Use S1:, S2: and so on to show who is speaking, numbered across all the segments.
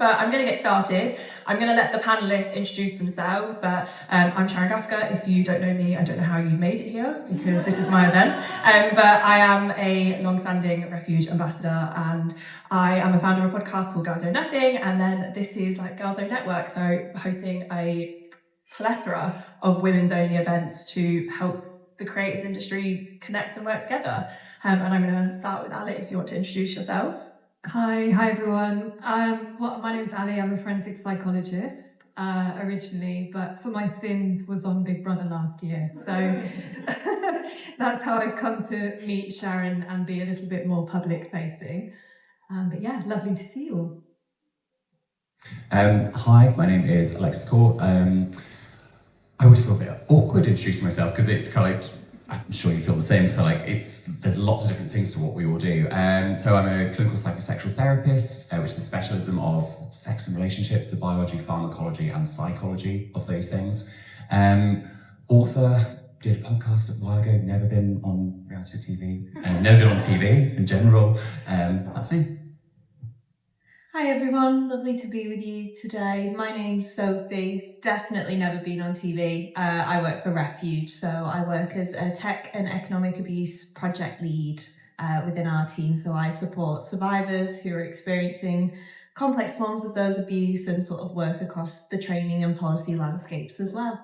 S1: But I'm going to get started. I'm going to let the panelists introduce themselves, but I'm Sharon Gaffka. If you don't know me, I don't know how you've made it here, because this is my event. But I am a long-standing Refuge ambassador, and I am a founder of a podcast called Girls Know Nothing, and then this is like Girls Know Network, so hosting a plethora of women's-only events to help the creators industry connect and work together. And I'm going to start with Ali, if you want to introduce yourself.
S2: Hi everyone. My name is Ali. I'm a forensic psychologist originally, but for my sins was on Big Brother last year. So that's how I've come to meet Sharon and be a little bit more public facing. But yeah, lovely to see you all.
S3: Hi, my name is Alexis Court. I always feel a bit awkward introducing myself because it's kind of like, I'm sure you feel the same, it's kind of like there's lots of different things to what we all do. So I'm a clinical psychosexual therapist, which is the specialism of sex and relationships, the biology, pharmacology and psychology of those things. Author, did a podcast a while ago, never been on reality TV, never been on TV in general. That's me.
S4: Hi everyone, lovely to be with you today. My name's Sophie, definitely never been on TV. I work for Refuge, so I work as a tech and economic abuse project lead within our team. So I support survivors who are experiencing complex forms of those abuse and sort of work across the training and policy landscapes as well.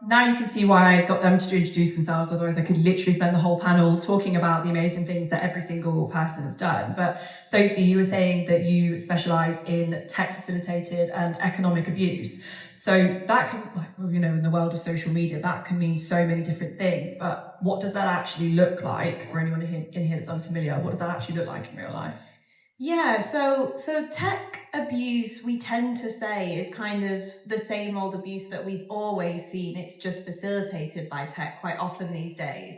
S1: Now you can see why I got them to introduce themselves, otherwise I could literally spend the whole panel talking about the amazing things that every single person has done. But Sophie, you were saying that you specialise in tech facilitated and economic abuse. So that can, in the world of social media, that can mean so many different things. But what does that actually look like for anyone in here that's unfamiliar? What does that actually look like in real life?
S4: Yeah, so tech abuse, we tend to say, is kind of the same old abuse that we've always seen. It's just facilitated by tech quite often these days.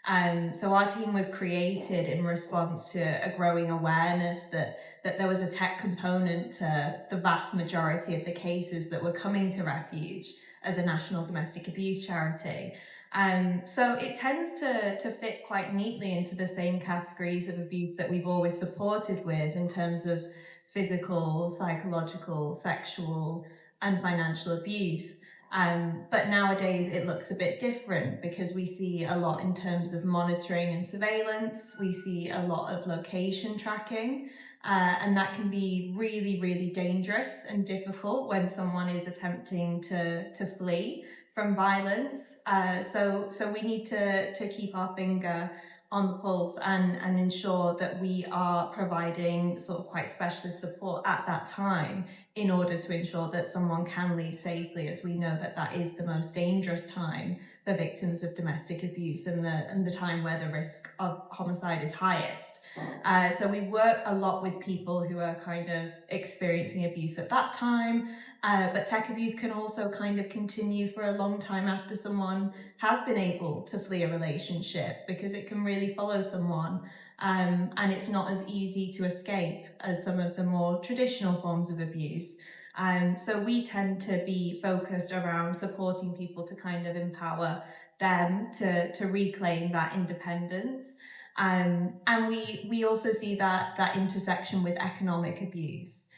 S4: So our team was created in response to a growing awareness that there was a tech component to the vast majority of the cases that were coming to Refuge as a national domestic abuse charity. So it tends to fit quite neatly into the same categories of abuse that we've always supported with in terms of physical, psychological, sexual and financial abuse. But nowadays it looks a bit different because we see a lot in terms of monitoring and surveillance. We see a lot of location tracking, and that can be really, really dangerous and difficult when someone is attempting to flee from violence. So we need to keep our finger on the pulse and ensure that we are providing sort of quite specialist support at that time in order to ensure that someone can leave safely, as we know that is the most dangerous time for victims of domestic abuse and the time where the risk of homicide is highest. So we work a lot with people who are kind of experiencing abuse at that time, but tech abuse can also kind of continue for a long time after someone has been able to flee a relationship, because it can really follow someone, and it's not as easy to escape as some of the more traditional forms of abuse. So we tend to be focused around supporting people to kind of empower them to reclaim that independence. And we also see that intersection with economic abuse.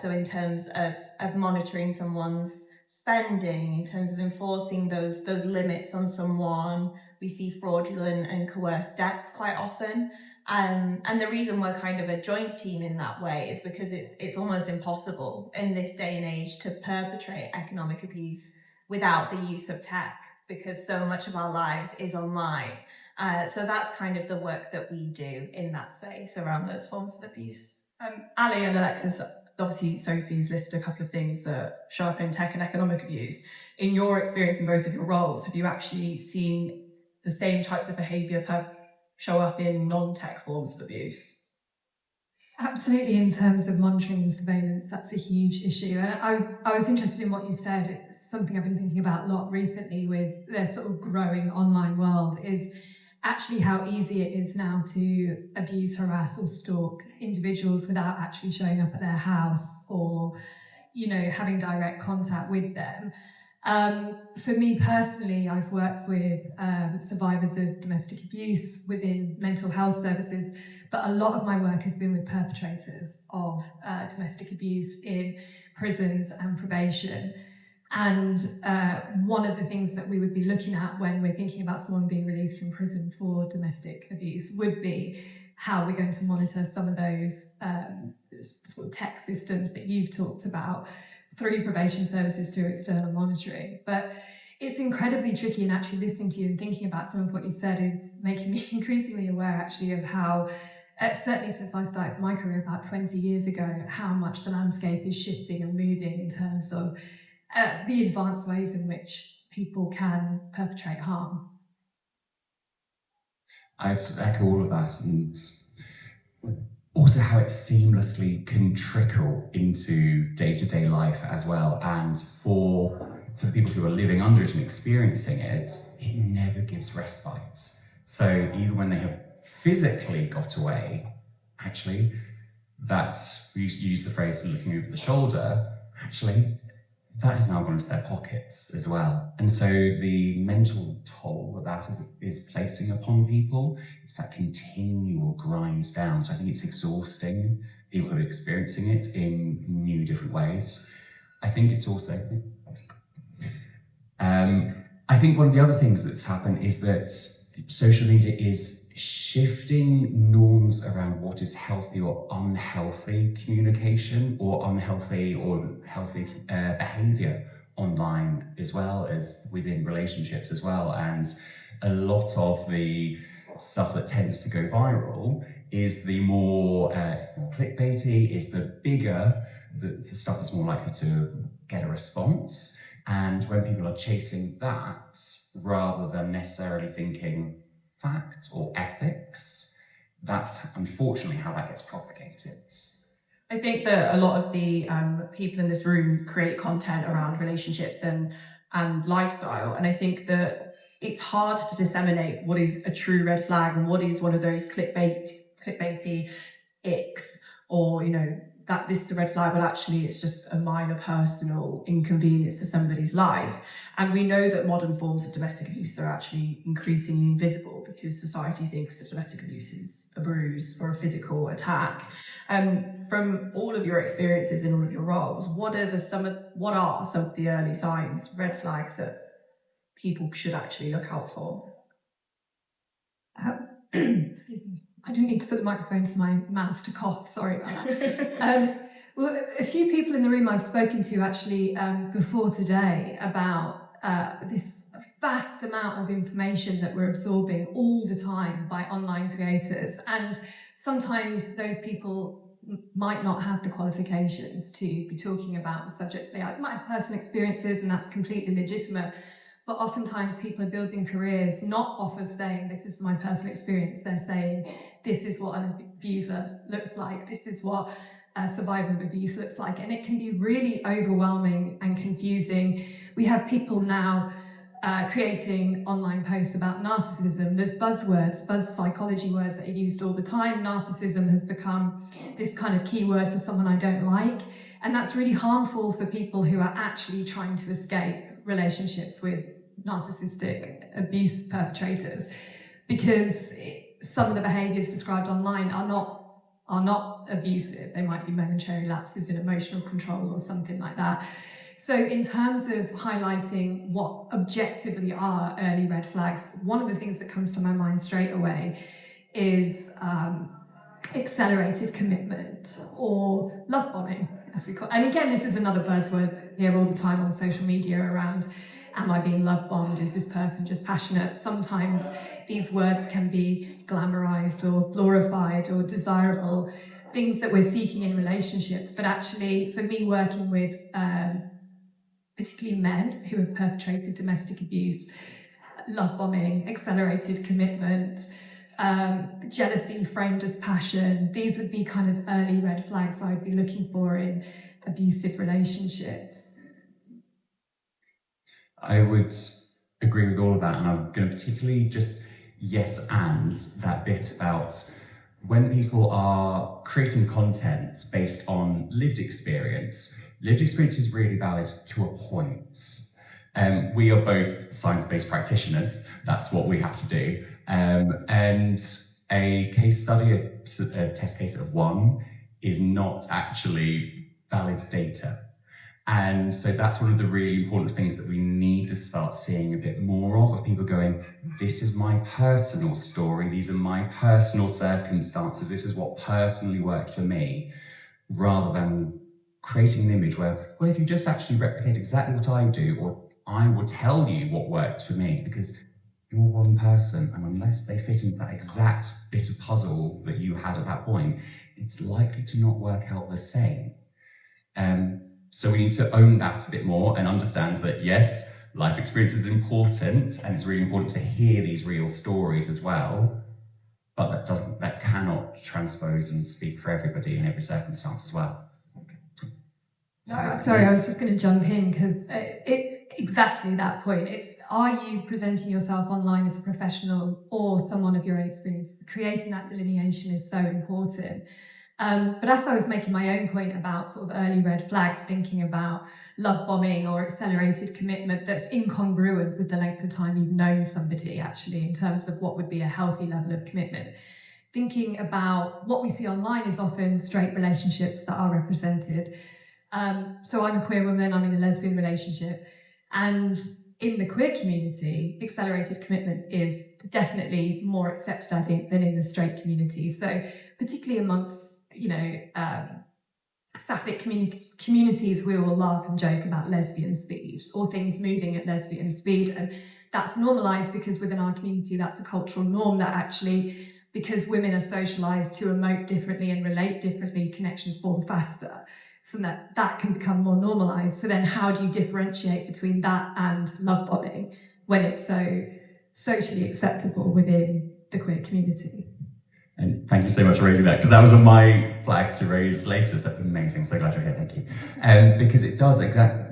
S4: So in terms of monitoring someone's spending, in terms of enforcing those limits on someone, we see fraudulent and coerced debts quite often. And the reason we're kind of a joint team in that way is because it's almost impossible in this day and age to perpetrate economic abuse without the use of tech, because so much of our lives is online. So that's kind of the work that we do in that space around those forms of abuse.
S1: Ali and Alexis, obviously Sophie's listed a couple of things that show up in tech and economic abuse. In your experience in both of your roles, have you actually seen the same types of behaviour show up in non-tech forms of abuse?
S2: Absolutely, in terms of monitoring and surveillance, that's a huge issue. And I was interested in what you said. It's something I've been thinking about a lot recently with the sort of growing online world, is actually how easy it is now to abuse, harass or stalk individuals without actually showing up at their house or, having direct contact with them. For me personally, I've worked with survivors of domestic abuse within mental health services, but a lot of my work has been with perpetrators of domestic abuse in prisons and probation. And one of the things that we would be looking at when we're thinking about someone being released from prison for domestic abuse would be how we're going to monitor some of those sort of tech systems that you've talked about through probation services, through external monitoring. But it's incredibly tricky, and actually listening to you and thinking about some of what you said is making me increasingly aware actually of how, certainly since I started my career about 20 years ago, how much the landscape is shifting and moving in terms of the advanced ways in which people can perpetrate harm.
S3: I'd echo all of that, and also how it seamlessly can trickle into day-to-day life as well. And for the people who are living under it and experiencing it, it never gives respite. So even when they have physically got away, actually, that's, we used to use the phrase looking over the shoulder, actually, that has now gone into their pockets as well. And so the mental toll that is placing upon people, it's that continual grind down. So I think it's exhausting people who are experiencing it in new different ways. I think it's also, I think one of the other things that's happened is that social media is shifting norms around what is healthy or unhealthy communication, or unhealthy or healthy behaviour online, as well as within relationships as well. And a lot of the stuff that tends to go viral is the more, it's more clickbaity, is the bigger, the stuff that's more likely to get a response. And when people are chasing that, rather than necessarily thinking fact or ethics, that's unfortunately how that gets propagated.
S1: I think that a lot of the people in this room create content around relationships and lifestyle, and I think that it's hard to disseminate what is a true red flag and what is one of those clickbaity icks, or that this is a red flag, but actually it's just a minor personal inconvenience to somebody's life. And we know that modern forms of domestic abuse are actually increasingly invisible because society thinks that domestic abuse is a bruise or a physical attack. From all of your experiences in all of your roles, what are some of the early signs, red flags that people should actually look out for?
S2: Excuse me. I didn't need to put the microphone to my mouth to cough, sorry about that. Well, a few people in the room I've spoken to actually before today about this vast amount of information that we're absorbing all the time by online creators. And sometimes those people might not have the qualifications to be talking about the subjects they might have personal experiences, and that's completely legitimate. But oftentimes people are building careers not off of saying, this is my personal experience. They're saying, this is what an abuser looks like. This is what a survivor of abuse looks like. And it can be really overwhelming and confusing. We have people now creating online posts about narcissism. There's buzzwords, buzz psychology words that are used all the time. Narcissism has become this kind of keyword for someone I don't like. And that's really harmful for people who are actually trying to escape relationships with narcissistic abuse perpetrators, because some of the behaviours described online are not abusive. They might be momentary lapses in emotional control or something like that. So in terms of highlighting what objectively are early red flags, one of the things that comes to my mind straight away is accelerated commitment, or love bombing, as we call it. And again, this is another buzzword here all the time on social media around, am I being love bombed? Is this person just passionate? Sometimes these words can be glamorized or glorified or desirable, things that we're seeking in relationships. But actually, for me, working with particularly men who have perpetrated domestic abuse, love bombing, accelerated commitment, jealousy framed as passion, these would be kind of early red flags I'd be looking for in abusive relationships.
S3: I would agree with all of that, and I'm going to particularly just and that bit about when people are creating content based on lived experience. Lived experience is really valid to a point, We are both science-based practitioners. That's what we have to do. And a case study, a test case of 1, is not actually valid data. And so that's one of the really important things that we need to start seeing a bit more of people going, this is my personal story, these are my personal circumstances, this is what personally worked for me, rather than creating an image where, well, if you just actually replicate exactly what I do, or I will tell you what worked for me, because you're one person, and unless they fit into that exact bit of puzzle that you had at that point, it's likely to not work out the same. So we need to own that a bit more and understand that, yes, life experience is important, and it's really important to hear these real stories as well, but that cannot transpose and speak for everybody in every circumstance as well.
S2: Sorry, I was just going to jump in because exactly that point. Are you presenting yourself online as a professional or someone of your own experience? Creating that delineation is so important. But as I was making my own point about sort of early red flags, thinking about love bombing or accelerated commitment that's incongruent with the length of time you've known somebody, actually, in terms of what would be a healthy level of commitment. Thinking about what we see online is often straight relationships that are represented. So I'm a queer woman, I'm in a lesbian relationship, and in the queer community, accelerated commitment is definitely more accepted, I think, than in the straight community. So particularly amongst sapphic communities, we will laugh and joke about lesbian speed or things moving at lesbian speed, and that's normalised because within our community that's a cultural norm that actually, because women are socialised to emote differently and relate differently, connections form faster, so that can become more normalised. So then how do you differentiate between that and love bombing when it's so socially acceptable within the queer community?
S3: And thank you so much for raising that, because that was on my flag to raise later. So amazing, so glad you're here, thank you. Because it does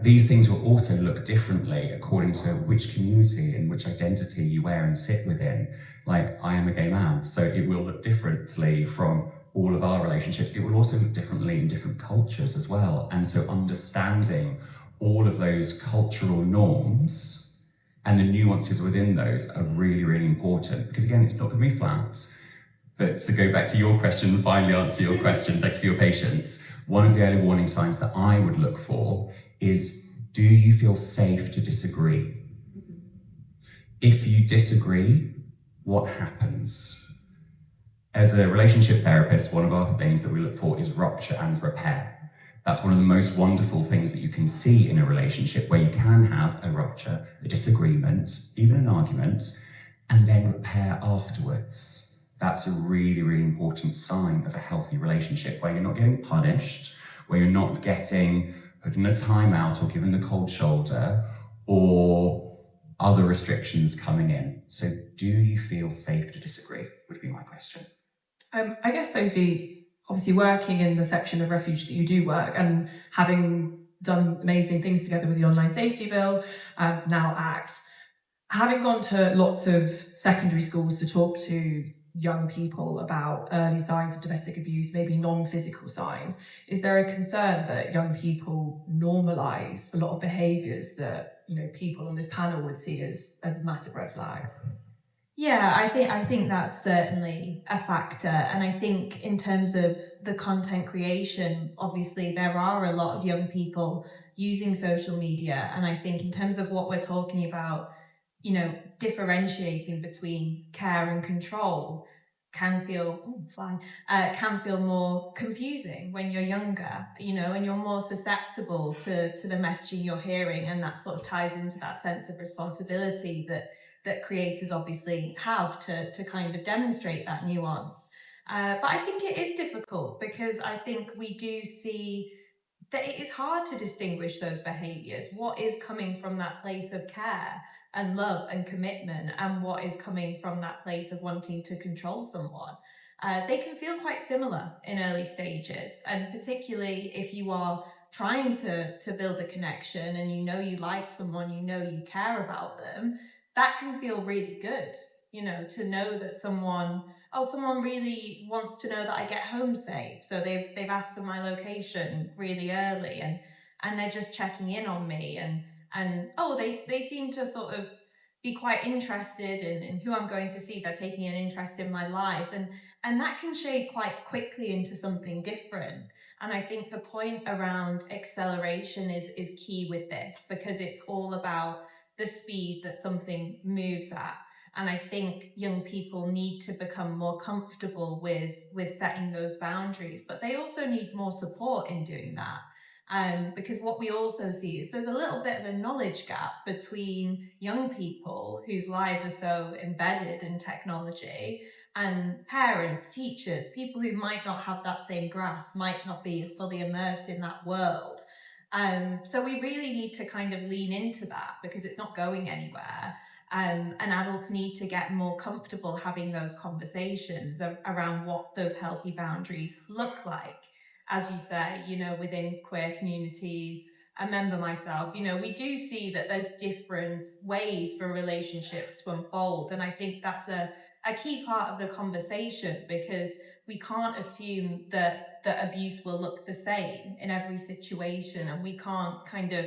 S3: these things will also look differently according to which community and which identity you wear and sit within. Like, I am a gay man, so it will look differently from all of our relationships. It will also look differently in different cultures as well. And so understanding all of those cultural norms and the nuances within those are really, really important. Because again, it's not going to be flat. But to go back to your question and finally answer your question, thank you for your patience. One of the early warning signs that I would look for is, do you feel safe to disagree? If you disagree, what happens? As a relationship therapist, one of our things that we look for is rupture and repair. That's one of the most wonderful things that you can see in a relationship, where you can have a rupture, a disagreement, even an argument, and then repair afterwards. That's a really, really important sign of a healthy relationship, where you're not getting punished, where you're not getting put in a timeout or given the cold shoulder or other restrictions coming in. So do you feel safe to disagree, would be my question.
S1: I guess, Sophie, obviously working in the section of Refuge that you do work, and having done amazing things together with the Online Safety Bill, now ACT, having gone to lots of secondary schools to talk to young people about early signs of domestic abuse, maybe non-physical signs, is there a concern that young people normalise a lot of behaviours that, you know, people on this panel would see as massive red flags?
S4: Yeah, I think that's certainly a factor. And I think in terms of the content creation, obviously there are a lot of young people using social media. And I think in terms of what we're talking about, you know, differentiating between care and control can feel more confusing when you're younger, you know, and you're more susceptible to the messaging you're hearing. And that sort of ties into that sense of responsibility that creators obviously have to kind of demonstrate that nuance. But I think it is difficult, because I think we do see that it is hard to distinguish those behaviours. What is coming from that place of care and love and commitment, and what is coming from that place of wanting to control someone? They can feel quite similar in early stages, and particularly if you are trying to build a connection and you know you like someone, you know you care about them, that can feel really good, you know, to know that someone really wants to know that I get home safe. So they've asked for my location really early, and they're just checking in on me, and and they seem to sort of be quite interested in who I'm going to see. They're taking an interest in my life, and that can shade quite quickly into something different. And I think the point around acceleration is key with this, because it's all about the speed that something moves at. And I think young people need to become more comfortable with setting those boundaries, but they also need more support in doing that. Because what we also see is there's a little bit of a knowledge gap between young people whose lives are so embedded in technology and parents, teachers, people who might not have that same grasp, might not be as fully immersed in that world. So we really need to kind of lean into that, because it's not going anywhere. And adults need to get more comfortable having those conversations around what those healthy boundaries look like. As you say, within queer communities, I remember myself, we do see that there's different ways for relationships to unfold. And I think that's a key part of the conversation, because we can't assume that abuse will look the same in every situation, and we can't kind of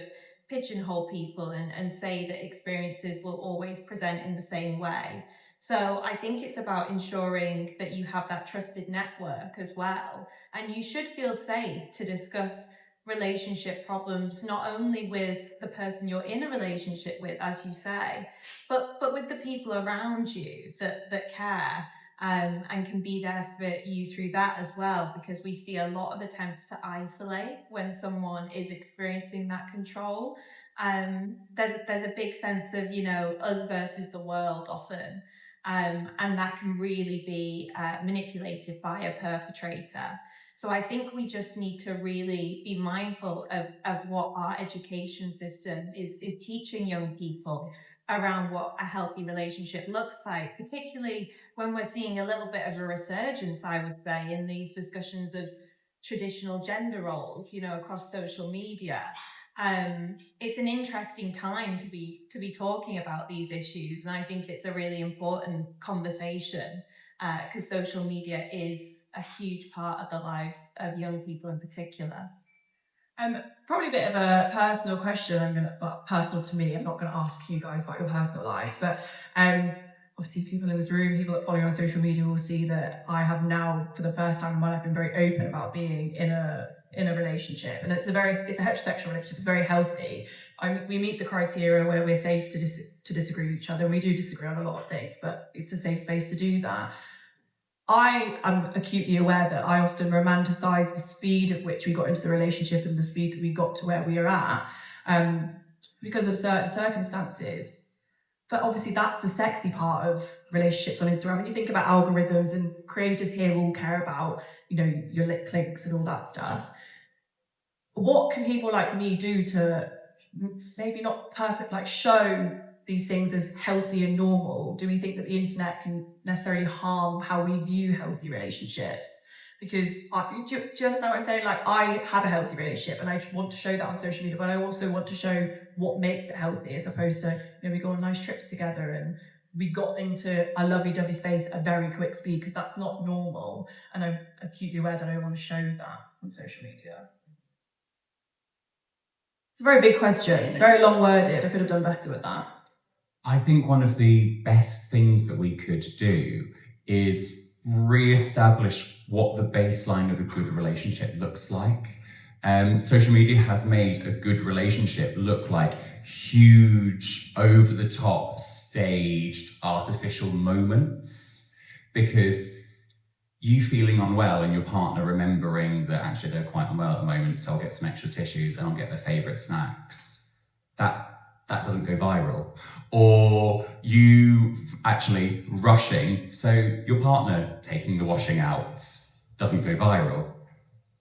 S4: pigeonhole people and say that experiences will always present in the same way. So I think it's about ensuring that you have that trusted network as well. And you should feel safe to discuss relationship problems, not only with the person you're in a relationship with, as you say, but with the people around you that care and can be there for you through that as well, because we see a lot of attempts to isolate when someone is experiencing that control. There's a big sense of, us versus the world often, and that can really be manipulated by a perpetrator. So I think we just need to really be mindful of what our education system is teaching young people around what a healthy relationship looks like, particularly when we're seeing a little bit of a resurgence, I would say, in these discussions of traditional gender roles, across social media. It's an interesting time to be talking about these issues, and I think it's a really important conversation, because social media is a huge part of the lives of young people in particular.
S1: Probably a bit of a personal question. Personal to me. I'm not going to ask you guys about your personal lives, but obviously people in this room, people that follow me on social media, will see that I have now, for the first time in my life, been very open about being in a relationship, and it's a heterosexual relationship. It's very healthy. We meet the criteria where we're safe to disagree with each other, and we do disagree on a lot of things, but it's a safe space to do that. I am acutely aware that I often romanticize the speed at which we got into the relationship and the speed that we got to where we are at, because of certain circumstances. But obviously that's the sexy part of relationships on Instagram. When you think about algorithms, and creators here all care about, your lip clicks and all that stuff. What can people like me do to maybe not show these things as healthy and normal? Do we think that the internet can necessarily harm how we view healthy relationships? Because do you understand what I'm saying? I have a healthy relationship, and I want to show that on social media, but I also want to show what makes it healthy, as opposed to, we go on nice trips together and we got into a lovey-dovey space at a very quick speed, because that's not normal. And I'm acutely aware that I want to show that on social media. It's a very big question, very long-worded. I could have done better with that.
S3: I think one of the best things that we could do is re-establish what the baseline of a good relationship looks like. Social media has made a good relationship look like huge, over-the-top, staged, artificial moments, because you feeling unwell and your partner remembering that actually they're quite unwell at the moment, so I'll get some extra tissues and I'll get their favourite snacks. That doesn't go viral. Or you actually rushing, so your partner taking the washing out doesn't go viral.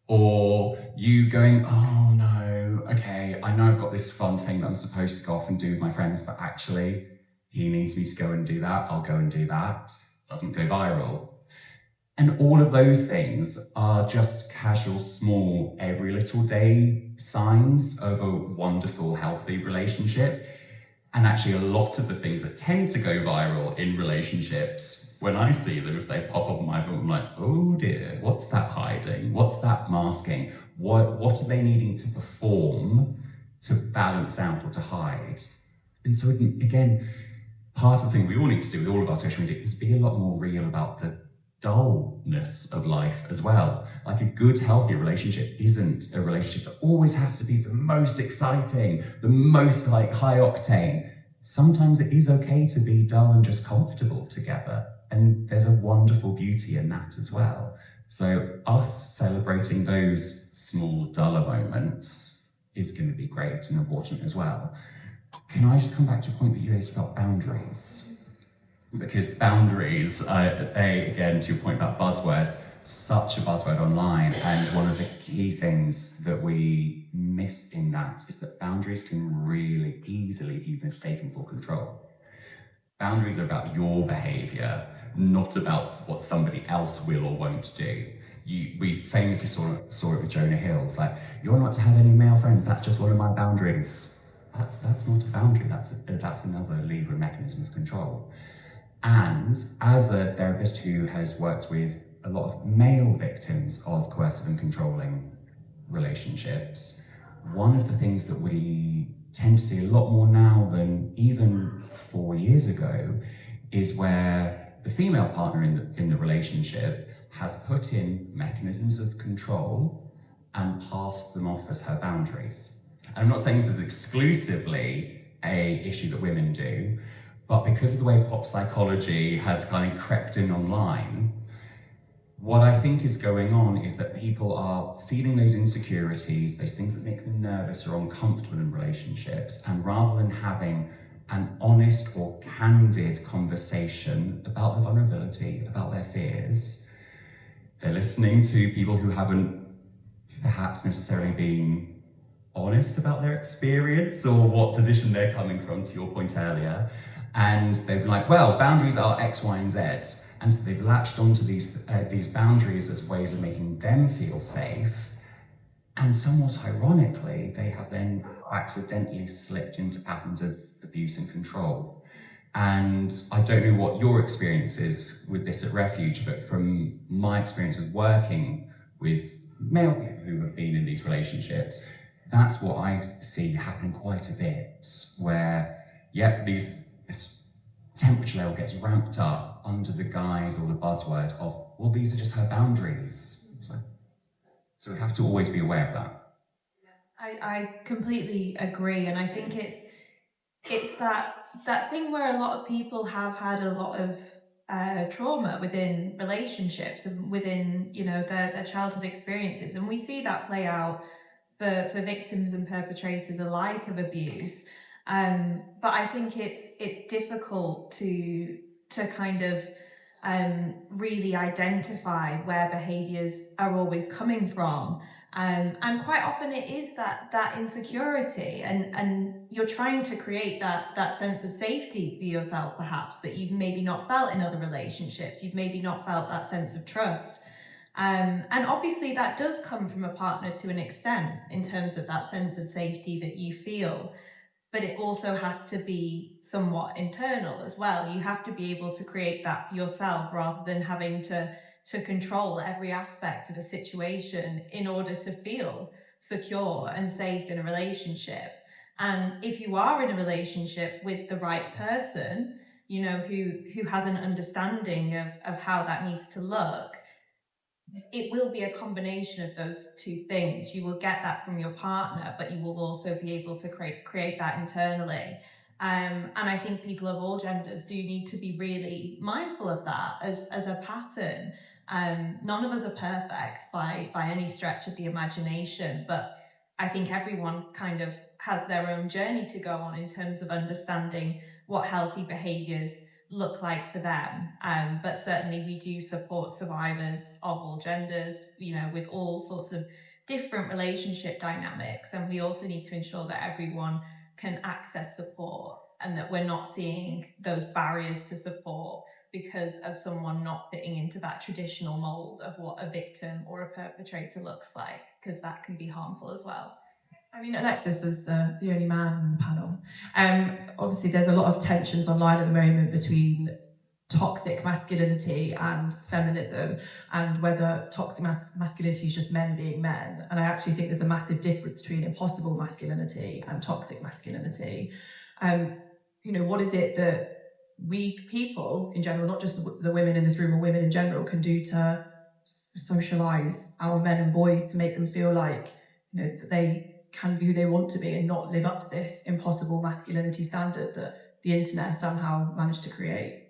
S3: Or you going, oh no, okay, I know I've got this fun thing that I'm supposed to go off and do with my friends, but actually he needs me to go and do that, I'll go and do that. Doesn't go viral. And all of those things are just casual, small, every little day signs of a wonderful, healthy relationship. And actually a lot of the things that tend to go viral in relationships, when I see them, if they pop up on my phone, I'm like, oh dear, what's that hiding? What's that masking? What are they needing to perform to balance out or to hide. And so again, part of the thing we all need to do with all of our social media is be a lot more real about the dullness of life as well. Like a good, healthy relationship isn't a relationship that always has to be the most exciting, the most like high octane. Sometimes it is okay to be dull and just comfortable together. And there's a wonderful beauty in that as well. So us celebrating those small, duller moments is going to be great and important as well. Can I just come back to a point that you raised about boundaries? Because boundaries, again, to your point about buzzwords, such a buzzword online, and one of the key things that we miss in that is that boundaries can really easily be mistaken for control. Boundaries are about your behaviour, not about what somebody else will or won't do. We famously saw it with Jonah Hill. It's like, you're not to have any male friends, that's just one of my boundaries. That's not a boundary, that's another lever and mechanism of control. And as a therapist who has worked with a lot of male victims of coercive and controlling relationships, one of the things that we tend to see a lot more now than even 4 years ago is where the female partner in the relationship has put in mechanisms of control and passed them off as her boundaries. And I'm not saying this is exclusively an issue that women do, but because of the way pop psychology has kind of crept in online, what I think is going on is that people are feeling those insecurities, those things that make them nervous or uncomfortable in relationships, and rather than having an honest or candid conversation about the vulnerability, about their fears, they're listening to people who haven't perhaps necessarily been honest about their experience or what position they're coming from, to your point earlier. And they've been like, well, boundaries are X, Y, and Z. And so they've latched onto these boundaries as ways of making them feel safe. And somewhat ironically, they have then accidentally slipped into patterns of abuse and control. And I don't know what your experience is with this at Refuge, but from my experience of working with male people who have been in these relationships, that's what I see happening quite a bit, where, this temperature level gets ramped up under the guise or the buzzword of, well, these are just her boundaries. So we have to always be aware of that.
S4: I completely agree, and I think it's that thing where a lot of people have had a lot of trauma within relationships and within their childhood experiences, and we see that play out for victims and perpetrators alike of abuse. But I think it's difficult to kind of really identify where behaviours are always coming from. And quite often it is that insecurity, and you're trying to create that sense of safety for yourself, perhaps, that you've maybe not felt in other relationships. You've maybe not felt that sense of trust. And obviously that does come from a partner to an extent in terms of that sense of safety that you feel, but it also has to be somewhat internal as well. You have to be able to create that yourself rather than having to control every aspect of a situation in order to feel secure and safe in a relationship. And if you are in a relationship with the right person, who has an understanding of how that needs to look, it will be a combination of those two things. You will get that from your partner, but you will also be able to create that internally. And I think people of all genders do need to be really mindful of that as a pattern. None of us are perfect by any stretch of the imagination, but I think everyone kind of has their own journey to go on in terms of understanding what healthy behaviours look like for them. But certainly we do support survivors of all genders, with all sorts of different relationship dynamics. And we also need to ensure that everyone can access support and that we're not seeing those barriers to support because of someone not fitting into that traditional mold of what a victim or a perpetrator looks like, because that can be harmful as well.
S1: I mean, Alexis is the only man on the panel. Obviously, there's a lot of tensions online at the moment between toxic masculinity and feminism, and whether toxic masculinity is just men being men. And I actually think there's a massive difference between impossible masculinity and toxic masculinity. What is it that we people in general, not just the women in this room or women in general, can do to socialise our men and boys to make them feel like that they can be who they want to be and not live up to this impossible masculinity standard that the internet somehow managed to create?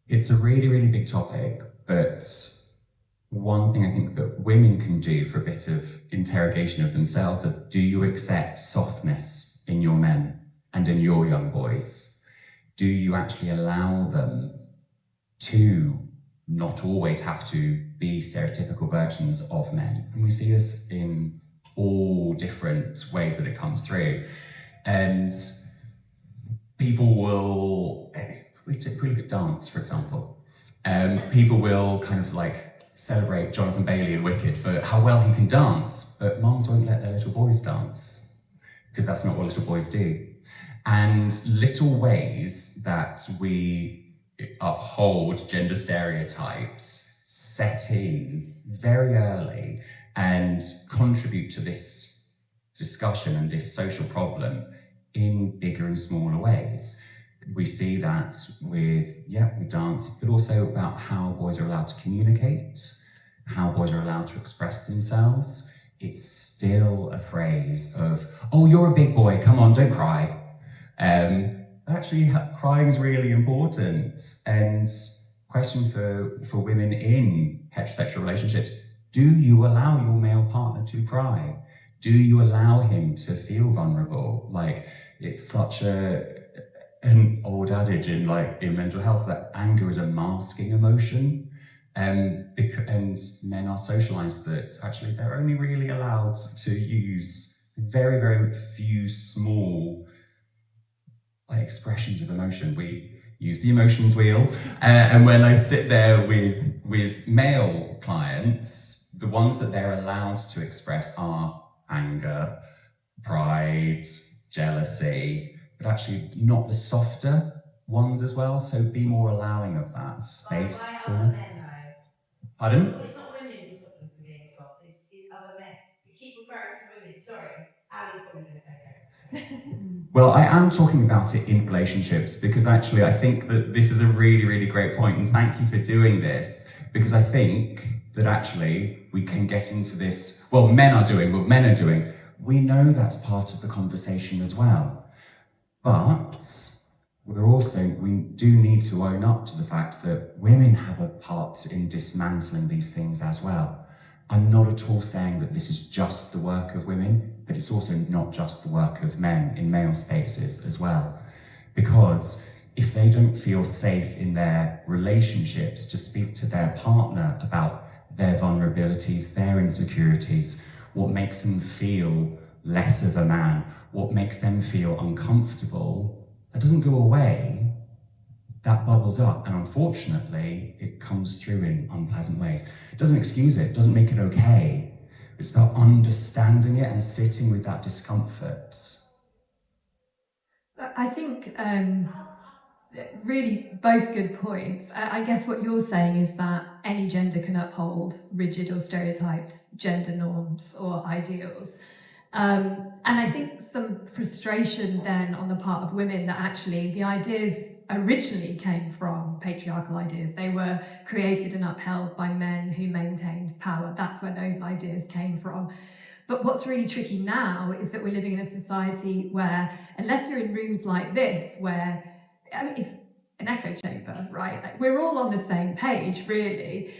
S3: It's a really, really big topic, but one thing I think that women can do for a bit of interrogation of themselves of, do you accept softness in your men and in your young boys? Do you actually allow them to not always have to be stereotypical versions of men? And we see this in all different ways that it comes through. And people will, we look at dance, for example. People will kind of like celebrate Jonathan Bailey in Wicked for how well he can dance, but mums won't let their little boys dance because that's not what little boys do. And little ways that we uphold gender stereotypes set in very early and contribute to this discussion and this social problem in bigger and smaller ways. We see that with dance, but also about how boys are allowed to communicate, how boys are allowed to express themselves. It's still a phrase of, oh, you're a big boy, come on, don't cry. Actually, crying is really important. And question for women in heterosexual relationships, do you allow your male partner to cry? Do you allow him to feel vulnerable? Like, it's such an old adage in mental health that anger is a masking emotion, and men are socialized that actually they're only really allowed to use very, very few small expressions of emotion. We use the emotions wheel, and when I sit there with male clients, the ones that they're allowed to express are anger, pride, jealousy, but actually not the softer ones as well. So be more allowing of that space for them. Pardon?
S5: It's not women who's got them for being soft, it's other men. You keep referring to women, sorry. Ali's probably going to take it.
S3: Well, I am talking about it in relationships because actually I think that this is a really, really great point, and thank you for doing this, because I think that actually we can get into this, men are doing, we know that's part of the conversation as well. But we do need to own up to the fact that women have a part in dismantling these things as well. I'm not at all saying that this is just the work of women, but it's also not just the work of men in male spaces as well. Because if they don't feel safe in their relationships to speak to their partner about their vulnerabilities, their insecurities, what makes them feel less of a man, what makes them feel uncomfortable, that doesn't go away, that bubbles up, and unfortunately, it comes through in unpleasant ways. It doesn't excuse it, doesn't make it okay. It's about understanding it and sitting with that discomfort.
S2: I think really both good points. I guess what you're saying is that any gender can uphold rigid or stereotyped gender norms or ideals. And I think some frustration then on the part of women that actually the ideas originally came from patriarchal ideas. They were created and upheld by men who maintained power. That's where those ideas came from. But what's really tricky now is that we're living in a society where, unless you're in rooms like this, where, it's an echo chamber, right? Like, we're all on the same page, really.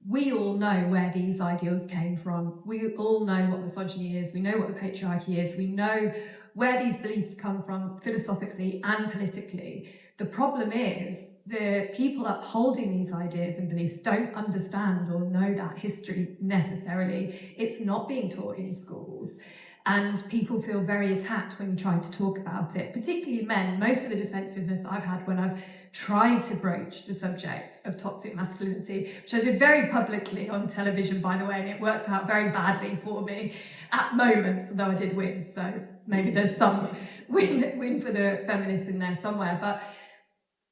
S2: We all know where these ideals came from. We all know what misogyny is. We know what the patriarchy is. We know where these beliefs come from philosophically and politically. The problem is the people upholding these ideas and beliefs don't understand or know that history necessarily. It's not being taught in schools. And people feel very attacked when you try to talk about it, particularly men. Most of the defensiveness I've had when I've tried to broach the subject of toxic masculinity, which I did very publicly on television, by the way, and it worked out very badly for me at moments, although I did win, so maybe there's some win for the feminists in there somewhere. But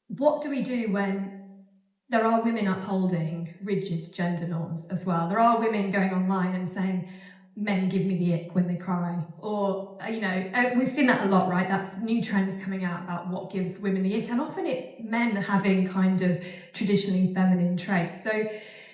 S2: what do we do when there are women upholding rigid gender norms as well? There are women going online and saying, men give me the ick when they cry, or we've seen that a lot, right? That's new trends coming out about what gives women the ick, and often it's men having kind of traditionally feminine traits. So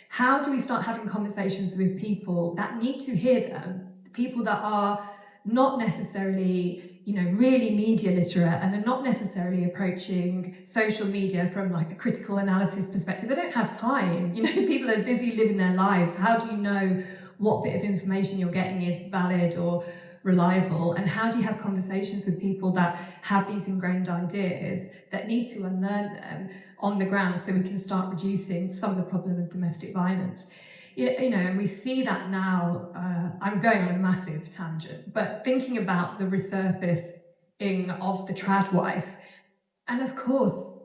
S2: how do we start having conversations with people that need to hear them, people that are not necessarily really media literate and are not necessarily approaching social media from like a critical analysis perspective? They don't have time. People are busy living their lives. How do you know what bit of information you're getting is valid or reliable? And how do you have conversations with people that have these ingrained ideas that need to unlearn them on the ground so we can start reducing some of the problem of domestic violence? And we see that now. I'm going on a massive tangent, but thinking about the resurfacing of the trad wife, and of course,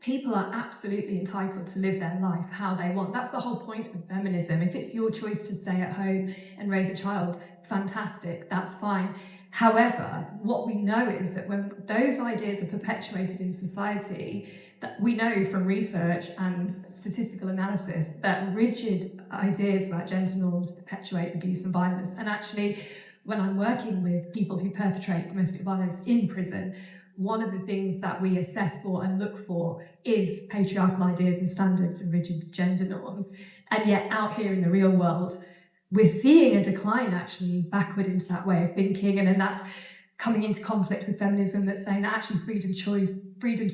S2: people are absolutely entitled to live their life how they want. That's the whole point of feminism. If it's your choice to stay at home and raise a child, fantastic, that's fine. However, what we know is that when those ideas are perpetuated in society, that we know from research and statistical analysis that rigid ideas about gender norms perpetuate abuse and violence. And actually, when I'm working with people who perpetrate domestic violence in prison, one of the things that we assess for and look for is patriarchal ideas and standards and rigid gender norms. And yet out here in the real world, we're seeing a decline actually backward into that way of thinking. And then that's coming into conflict with feminism that's saying that actually freedom to choose, freedom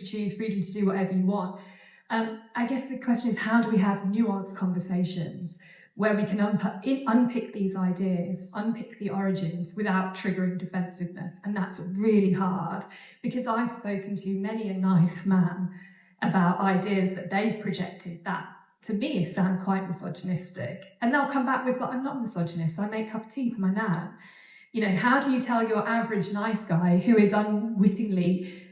S2: to do whatever you want. I guess the question is, how do we have nuanced conversations where we can unpick these ideas, unpick the origins without triggering defensiveness? And that's really hard, because I've spoken to many a nice man about ideas that they've projected that to me sound quite misogynistic. And they'll come back with, but I'm not a misogynist, I make a cup of tea for my nan. How do you tell your average nice guy who is unwittingly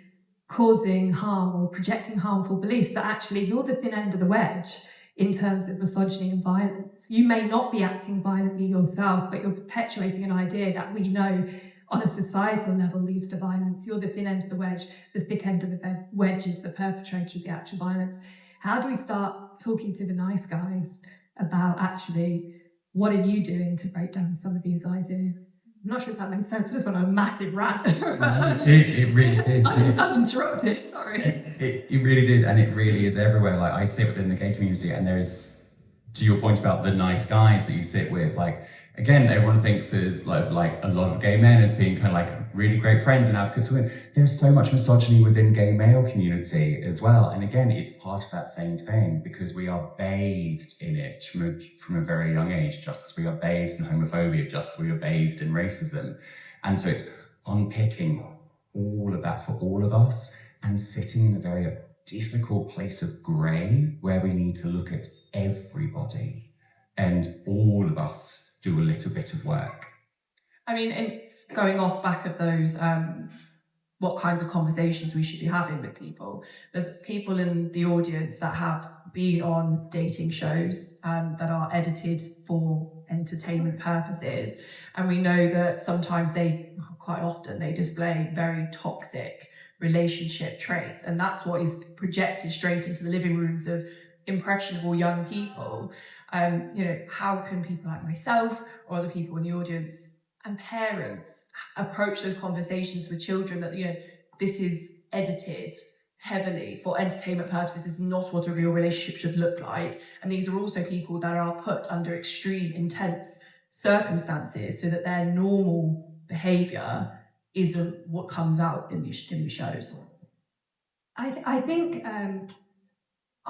S2: causing harm or projecting harmful beliefs that actually you're the thin end of the wedge in terms of misogyny and violence? You may not be acting violently yourself, but you're perpetuating an idea that we know on a societal level leads to violence. You're the thin end of the wedge. The thick end of the wedge is the perpetrator of the actual violence. How do we start talking to the nice guys about actually what are you doing to break down some of these ideas? I'm not sure if that makes sense. I just went on a massive rant.
S3: It really did.
S2: I'm interrupted, sorry.
S3: It really did, and it really is everywhere. Like, I sit within the gay community, and there is, to your point about the nice guys that you sit with, like, again, everyone thinks as like a lot of gay men as being kind of like really great friends and advocates for women. There's so much misogyny within gay male community as well. And again, it's part of that same thing, because we are bathed in it from a very young age, just as we are bathed in homophobia, just as we are bathed in racism. And so it's unpicking all of that for all of us and sitting in a very difficult place of grey where we need to look at everybody and all of us do a little bit of work.
S1: I mean, in going off back of those, what kinds of conversations we should be having with people. There's people in the audience that have been on dating shows that are edited for entertainment purposes. And we know that sometimes quite often they display very toxic relationship traits. And that's what is projected straight into the living rooms of impressionable young people. How can people like myself or other people in the audience and parents approach those conversations with children that, this is edited heavily for entertainment purposes, is not what a real relationship should look like. And these are also people that are put under extreme, intense circumstances so that their normal behaviour isn't what comes out in these shows.
S2: I think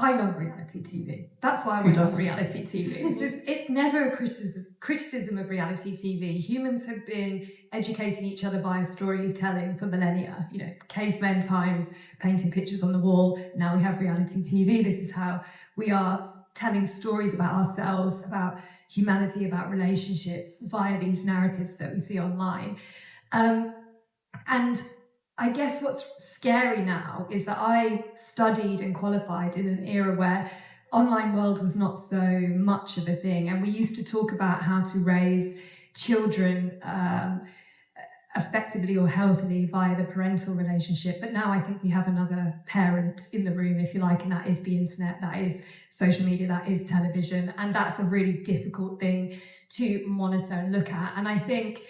S2: I love reality TV. That's why we love reality TV. It's never a criticism of reality TV. Humans have been educating each other by storytelling for millennia. Cavemen times, painting pictures on the wall. Now we have reality TV. This is how we are telling stories about ourselves, about humanity, about relationships via these narratives that we see online. And I guess what's scary now is that I studied and qualified in an era where online world was not so much of a thing. And we used to talk about how to raise children effectively or healthily via the parental relationship. But now I think we have another parent in the room, if you like, and that is the internet, that is social media, that is television. And that's a really difficult thing to monitor and look at. And I think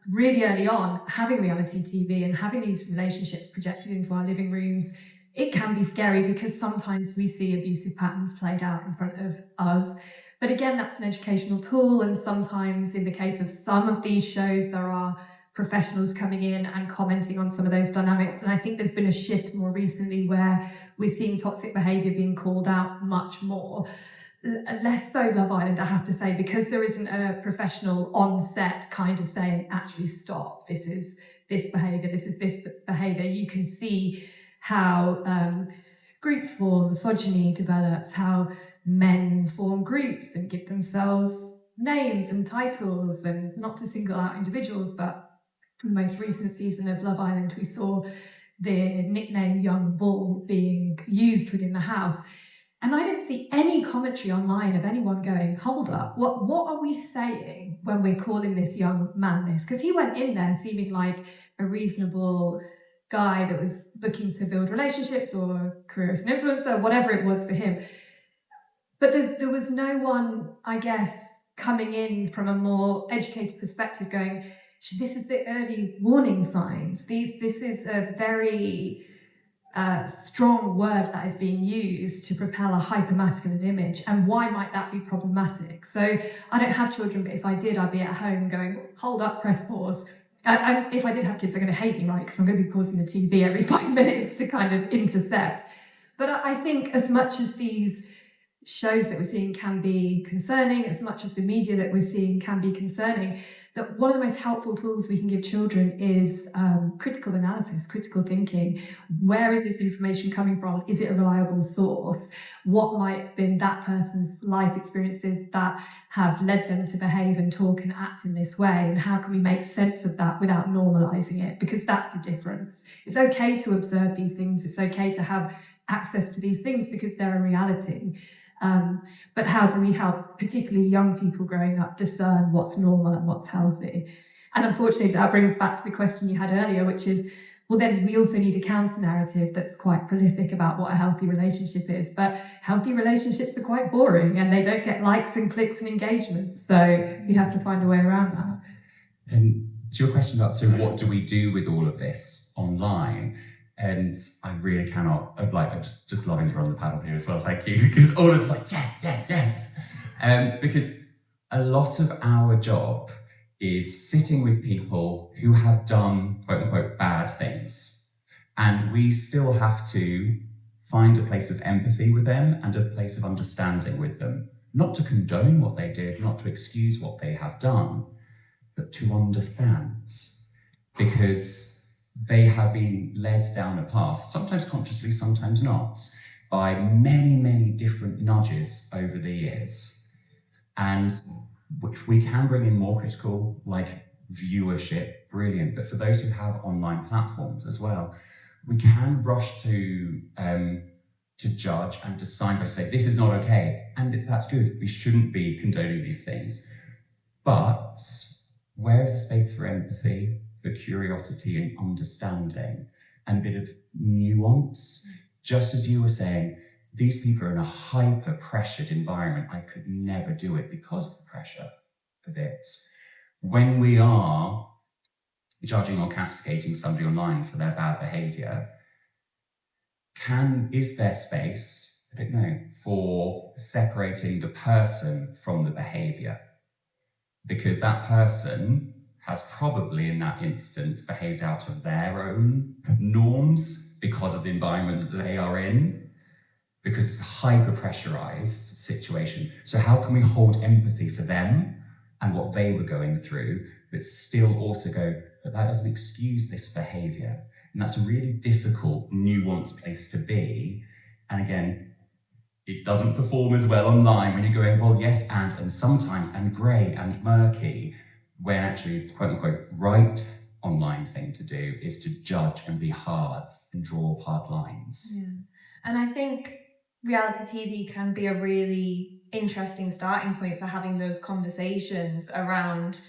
S2: really early on, having reality TV and having these relationships projected into our living rooms, it can be scary because sometimes we see abusive patterns played out in front of us. But again, that's an educational tool, and sometimes in the case of some of these shows, there are professionals coming in and commenting on some of those dynamics. And I think there's been a shift more recently where we're seeing toxic behaviour being called out much more. Less so Love Island, I have to say, because there isn't a professional on set kind of saying, actually stop, this is this behaviour, this is this behaviour. You can see how groups form, misogyny develops, how men form groups and give themselves names and titles, and not to single out individuals, but in the most recent season of Love Island, we saw the nickname Young Bull being used within the house. And I didn't see any commentary online of anyone going, hold up, what are we saying when we're calling this young man this? Because he went in there seeming like a reasonable guy that was looking to build relationships or career as an influencer, whatever it was for him. But there was no one, I guess, coming in from a more educated perspective going, this is the early warning signs. This is a very strong word that is being used to propel a hyper-masculine image, and why might that be problematic? So I don't have children, but if I did, I'd be at home going, hold up, press pause. And if I did have kids, they're going to hate me, right? Because I'm going to be pausing the TV every 5 minutes to kind of intercept. But I think as much as these shows that we're seeing can be concerning, as much as the media that we're seeing can be concerning, that one of the most helpful tools we can give children is critical analysis, critical thinking. Where is this information coming from? Is it a reliable source? What might have been that person's life experiences that have led them to behave and talk and act in this way? And how can we make sense of that without normalizing it? Because that's the difference. It's okay to observe these things. It's okay to have access to these things because they're a reality. But how do we help particularly young people growing up discern what's normal and what's healthy? And unfortunately, that brings back to the question you had earlier, which is, well, then we also need a counter-narrative that's quite prolific about what a healthy relationship is. But healthy relationships are quite boring and they don't get likes and clicks and engagement. So you have to find a way around that.
S3: And to your question about, so what do we do with all of this online? And I really cannot, I'm just loving to run the panel here as well, thank you, because all it's like, yes. Because a lot of our job is sitting with people who have done, quote unquote, bad things. And we still have to find a place of empathy with them and a place of understanding with them. Not to condone what they did, not to excuse what they have done, but to understand. Because they have been led down a path, sometimes consciously, sometimes not, by many, many different nudges over the years. And if we can bring in more critical, viewership, brilliant. But for those who have online platforms as well, we can rush to judge and decide by say, this is not okay. And that's good. We shouldn't be condoning these things. But where is the space for empathy, for curiosity and understanding, and a bit of nuance? Just as you were saying, these people are in a hyper-pressured environment. I could never do it because of the pressure of it. When we are judging or castigating somebody online for their bad behaviour, is there space, I don't know, for separating the person from the behaviour? Because that person has probably in that instance behaved out of their own norms because of the environment that they are in, because it's a hyper-pressurized situation. So how can we hold empathy for them and what they were going through, but still also go, but that doesn't excuse this behavior? And that's a really difficult, nuanced place to be. And again, it doesn't perform as well online when you're going, well, yes, and sometimes, and grey and murky, when actually, quote unquote, right online thing to do is to judge and be hard and draw hard lines.
S4: Yeah. And I think reality TV can be a really interesting starting point for having those conversations around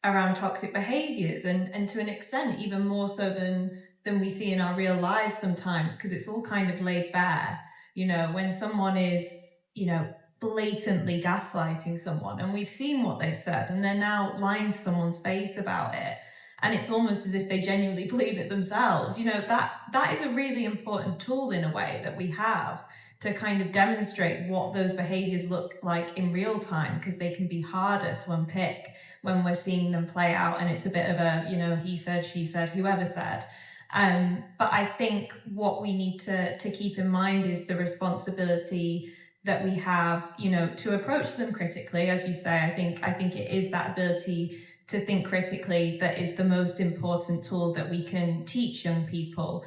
S4: around toxic behaviours, and to an extent even more so than we see in our real lives sometimes, because it's all kind of laid bare. You know, when someone is, you know, blatantly gaslighting someone, and we've seen what they've said, and they're now lying to someone's face about it, and it's almost as if they genuinely believe it themselves. You know, that is a really important tool in a way that we have to kind of demonstrate what those behaviours look like in real time, because they can be harder to unpick when we're seeing them play out, and it's a bit of a, you know, he said, she said, whoever said. But I think what we need to keep in mind is the responsibility that we have, you know, to approach them critically. As you say, I think it is that ability to think critically that is the most important tool that we can teach young people,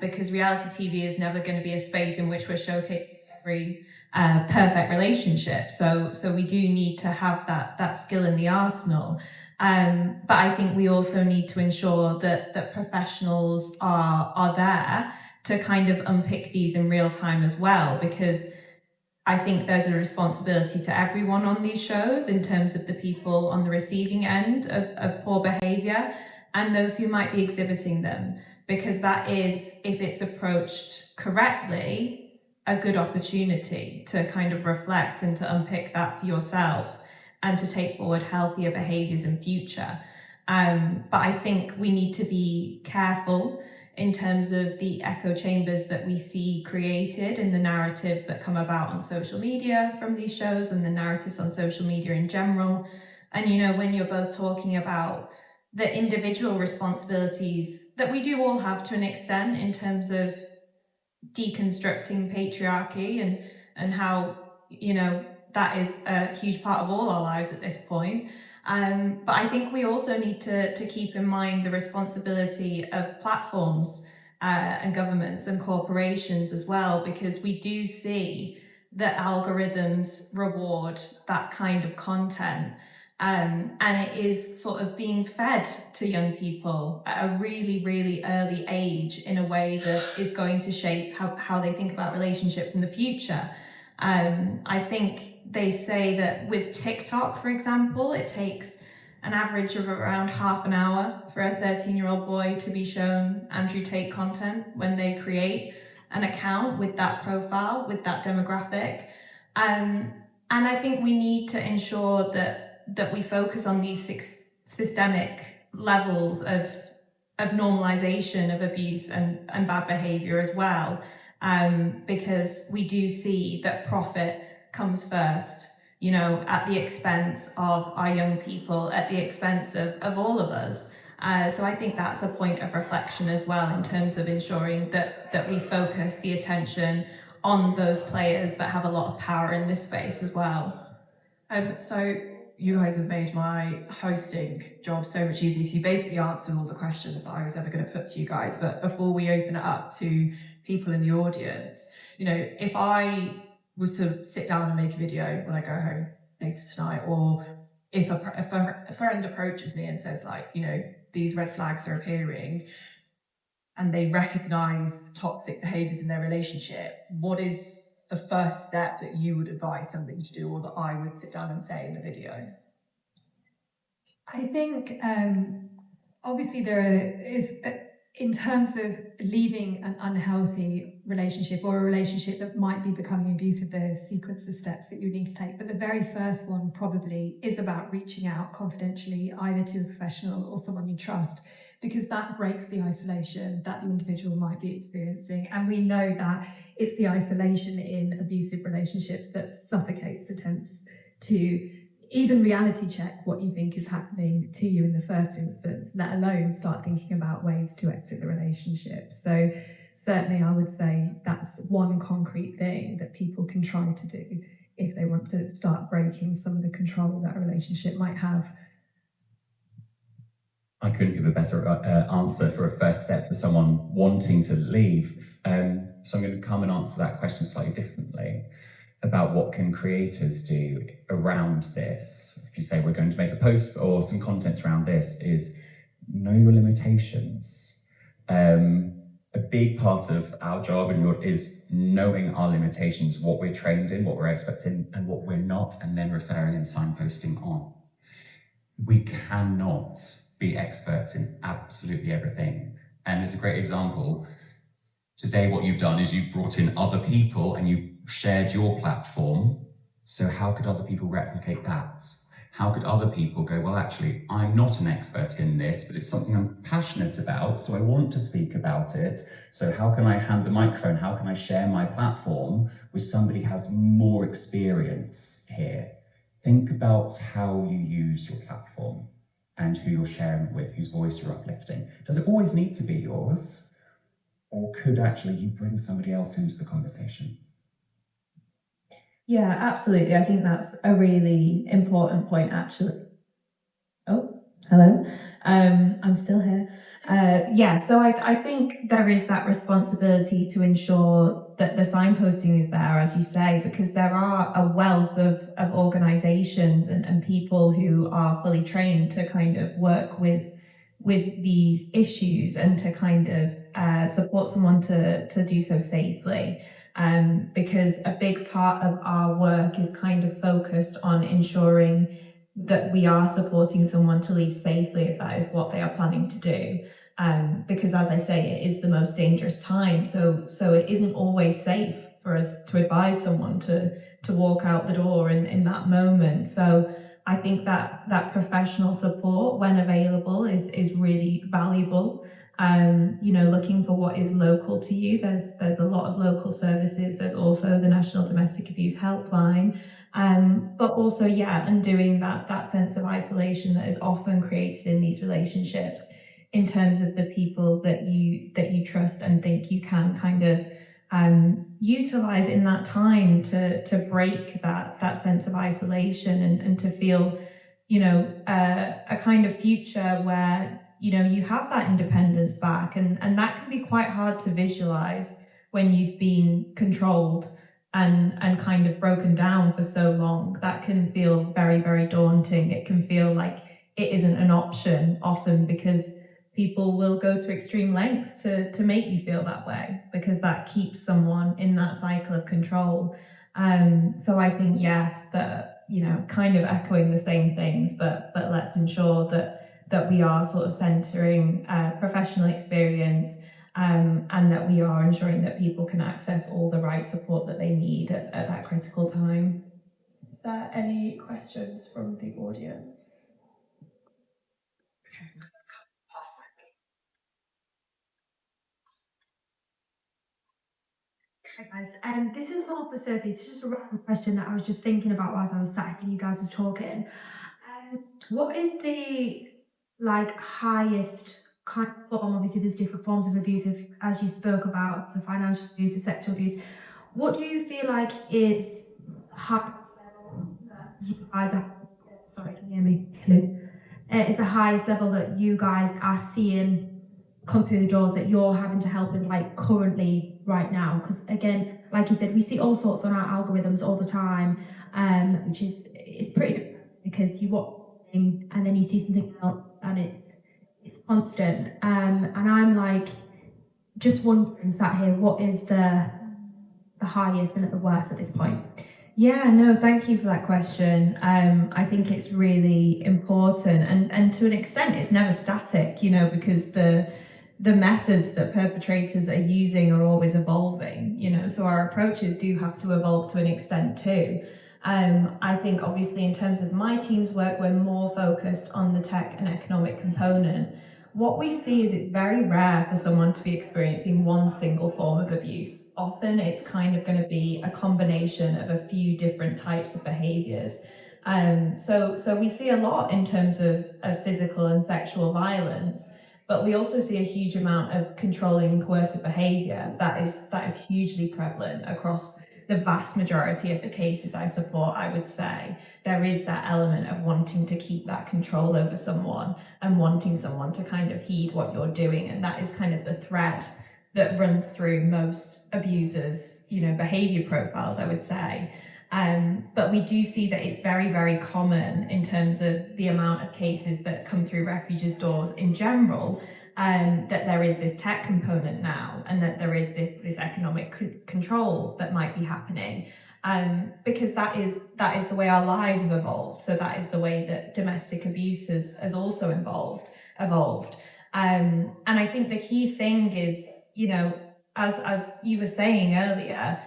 S4: because reality TV is never going to be a space in which we're showcasing every perfect relationship. So we do need to have that skill in the arsenal. But I think we also need to ensure that professionals are there to kind of unpick these in real time as well, because I think there's a responsibility to everyone on these shows in terms of the people on the receiving end of poor behaviour and those who might be exhibiting them, because that is, if it's approached correctly, a good opportunity to kind of reflect and to unpick that for yourself and to take forward healthier behaviours in future. But I think we need to be careful in terms of the echo chambers that we see created in the narratives that come about on social media from these shows and the narratives on social media in general. And, you know, when you're both talking about the individual responsibilities that we do all have to an extent in terms of deconstructing patriarchy and how, you know, that is a huge part of all our lives at this point. But I think we also need to keep in mind the responsibility of platforms and governments and corporations as well, because we do see that algorithms reward that kind of content. And it is sort of being fed to young people at a really, really early age in a way that is going to shape how they think about relationships in the future. I think they say that with TikTok, for example, it takes an average of around half an hour for a 13-year-old boy to be shown Andrew Tate content when they create an account with that profile, with that demographic. And I think we need to ensure that we focus on these systemic levels of normalization of abuse and bad behavior as well. Because we do see that profit comes first, you know, at the expense of our young people, at the expense of all of us. So I think that's a point of reflection as well in terms of ensuring that we focus the attention on those players that have a lot of power in this space as well.
S1: So you guys have made my hosting job so much easier, because you basically answered all the questions that I was ever going to put to you guys. But before we open it up to people in the audience, you know, if I was to sit down and make a video when I go home later tonight, or if a friend approaches me and says, like, you know, these red flags are appearing, and they recognise toxic behaviours in their relationship, what is the first step that you would advise somebody to do, or that I would sit down and say in the video?
S2: I think obviously there is, in terms of leaving an unhealthy relationship or a relationship that might be becoming abusive, there's a sequence of steps that you need to take. But the very first one probably is about reaching out confidentially, either to a professional or someone you trust, because that breaks the isolation that the individual might be experiencing. And we know that it's the isolation in abusive relationships that suffocates attempts to even reality check what you think is happening to you in the first instance, let alone start thinking about ways to exit the relationship. So certainly I would say that's one concrete thing that people can try to do if they want to start breaking some of the control that a relationship might have.
S3: I couldn't give a better answer for a first step for someone wanting to leave. So I'm going to come and answer that question slightly differently about what can creators do around this. If you say we're going to make a post or some content around this, is know your limitations. A big part of our job is knowing our limitations, what we're trained in, what we're expecting and what we're not, and then referring and signposting on. we cannot be experts in absolutely everything. And it's a great example. Today, what you've done is you've brought in other people and you've shared your platform. So how could other people replicate that? How could other people go, well, actually, I'm not an expert in this, but it's something I'm passionate about, so I want to speak about it. So how can I hand the microphone? How can I share my platform with somebody who has more experience here? Think about how you use your platform and who you're sharing it with, whose voice you're uplifting. Does it always need to be yours? Or could actually you bring somebody else into the conversation?
S1: Yeah, absolutely. I think that's a really important point, actually. Oh, hello. I'm still here. So I think there is that responsibility to ensure that the signposting is there, as you say, because there are a wealth of organisations and people who are fully trained to kind of work with these issues and to kind of support someone to do so safely. Because a big part of our work is kind of focused on ensuring that we are supporting someone to leave safely if that is what they are planning to do. Because as I say, it is the most dangerous time. So it isn't always safe for us to advise someone to walk out the door in that moment. So I think that professional support, when available, is really valuable. Looking for what is local to you. There's a lot of local services. There's also the National Domestic Abuse Helpline. But also, undoing that sense of isolation that is often created in these relationships in terms of the people that you trust and think you can kind of utilize in that time to break that sense of isolation and to feel, a kind of future where, you have that independence back. And that can be quite hard to visualize when you've been controlled and kind of broken down for so long. That can feel very, very daunting. It can feel like it isn't an option often because people will go to extreme lengths to make you feel that way because that keeps someone in that cycle of control. So I think, yes, that, kind of echoing the same things, but let's ensure that we are sort of centering professional experience and that we are ensuring that people can access all the right support that they need at that critical time. Is there any questions from the audience?
S6: Hi guys, this is not for Sophie, it's just a random question that I was just thinking about whilst I was sat here, you guys was talking. What is the highest kind of form, obviously there's different forms of abuse, as you spoke about, the financial abuse, the sexual abuse. What do you feel like is highest level that you guys are, sorry, can you hear me? Hello? Is the highest level that you guys are seeing come through the doors that you're having to help with currently right now? Because again, like you said, we see all sorts on our algorithms all the time, which is pretty because you watch and then you see something else and it's constant. And I'm just wondering, sat here, what is the highest and at the worst at this point?
S1: Yeah, no, thank you for that question. I think it's really important and to an extent it's never static, because the methods that perpetrators are using are always evolving, so our approaches do have to evolve to an extent too. I think obviously in terms of my team's work, we're more focused on the tech and economic component. What we see is it's very rare for someone to be experiencing one single form of abuse. Often it's kind of going to be a combination of a few different types of behaviours. So we see a lot in terms of physical and sexual violence, but we also see a huge amount of controlling and coercive behaviour that is hugely prevalent across the vast majority of the cases I support. I would say there is that element of wanting to keep that control over someone and wanting someone to kind of heed what you're doing, and that is kind of the thread that runs through most abusers' behaviour profiles, I would say. But we do see that it's very, very common in terms of the amount of cases that come through Refuge's doors in general, that there is this tech component now and that there is this economic control that might be happening. because that is the way our lives have evolved. So that is the way that domestic abuse has also evolved. And I think the key thing is, you know, as you were saying earlier,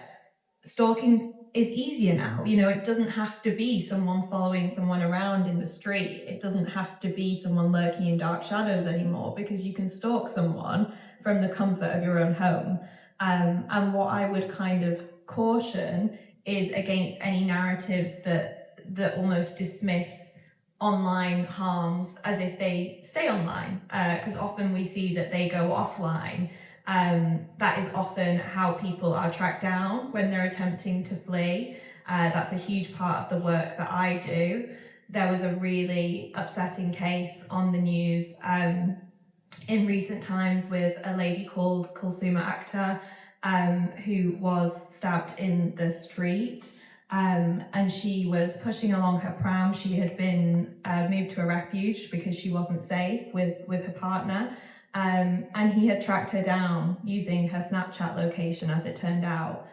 S1: stalking is easier now. You know, it doesn't have to be someone following someone around in the street. It doesn't have to be someone lurking in dark shadows anymore, because you can stalk someone from the comfort of your own home. And what I would kind of caution is against any narratives that almost dismiss online harms as if they stay online, because often we see that they go offline. That is often how people are tracked down when they're attempting to flee. That's a huge part of the work that I do. There was a really upsetting case on the news in recent times with a lady called Kulsuma Akhtar, who was stabbed in the street. And she was pushing along her pram. She had been moved to a refuge because she wasn't safe with her partner. And he had tracked her down using her Snapchat location, as it turned out.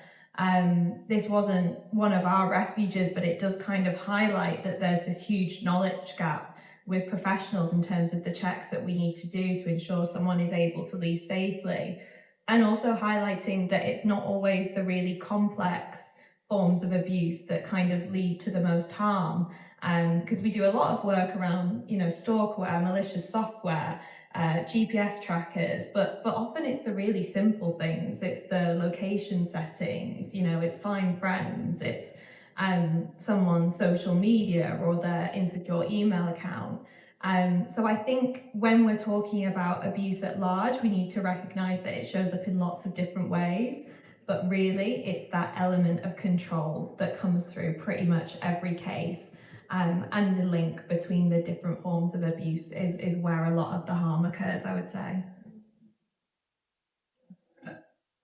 S1: This wasn't one of our refuges, but it does kind of highlight that there's this huge knowledge gap with professionals in terms of the checks that we need to do to ensure someone is able to leave safely. And also highlighting that it's not always the really complex forms of abuse that kind of lead to the most harm. Because we do a lot of work around, you know, stalkerware, malicious software, GPS trackers, but often it's the really simple things. It's the location settings, you know, it's find friends, it's someone's social media or their insecure email account. So I think when we're talking about abuse at large, we need to recognise that it shows up in lots of different ways, but really it's that element of control that comes through pretty much every case. And the link between the different forms of abuse is where a lot of the harm occurs, I would say.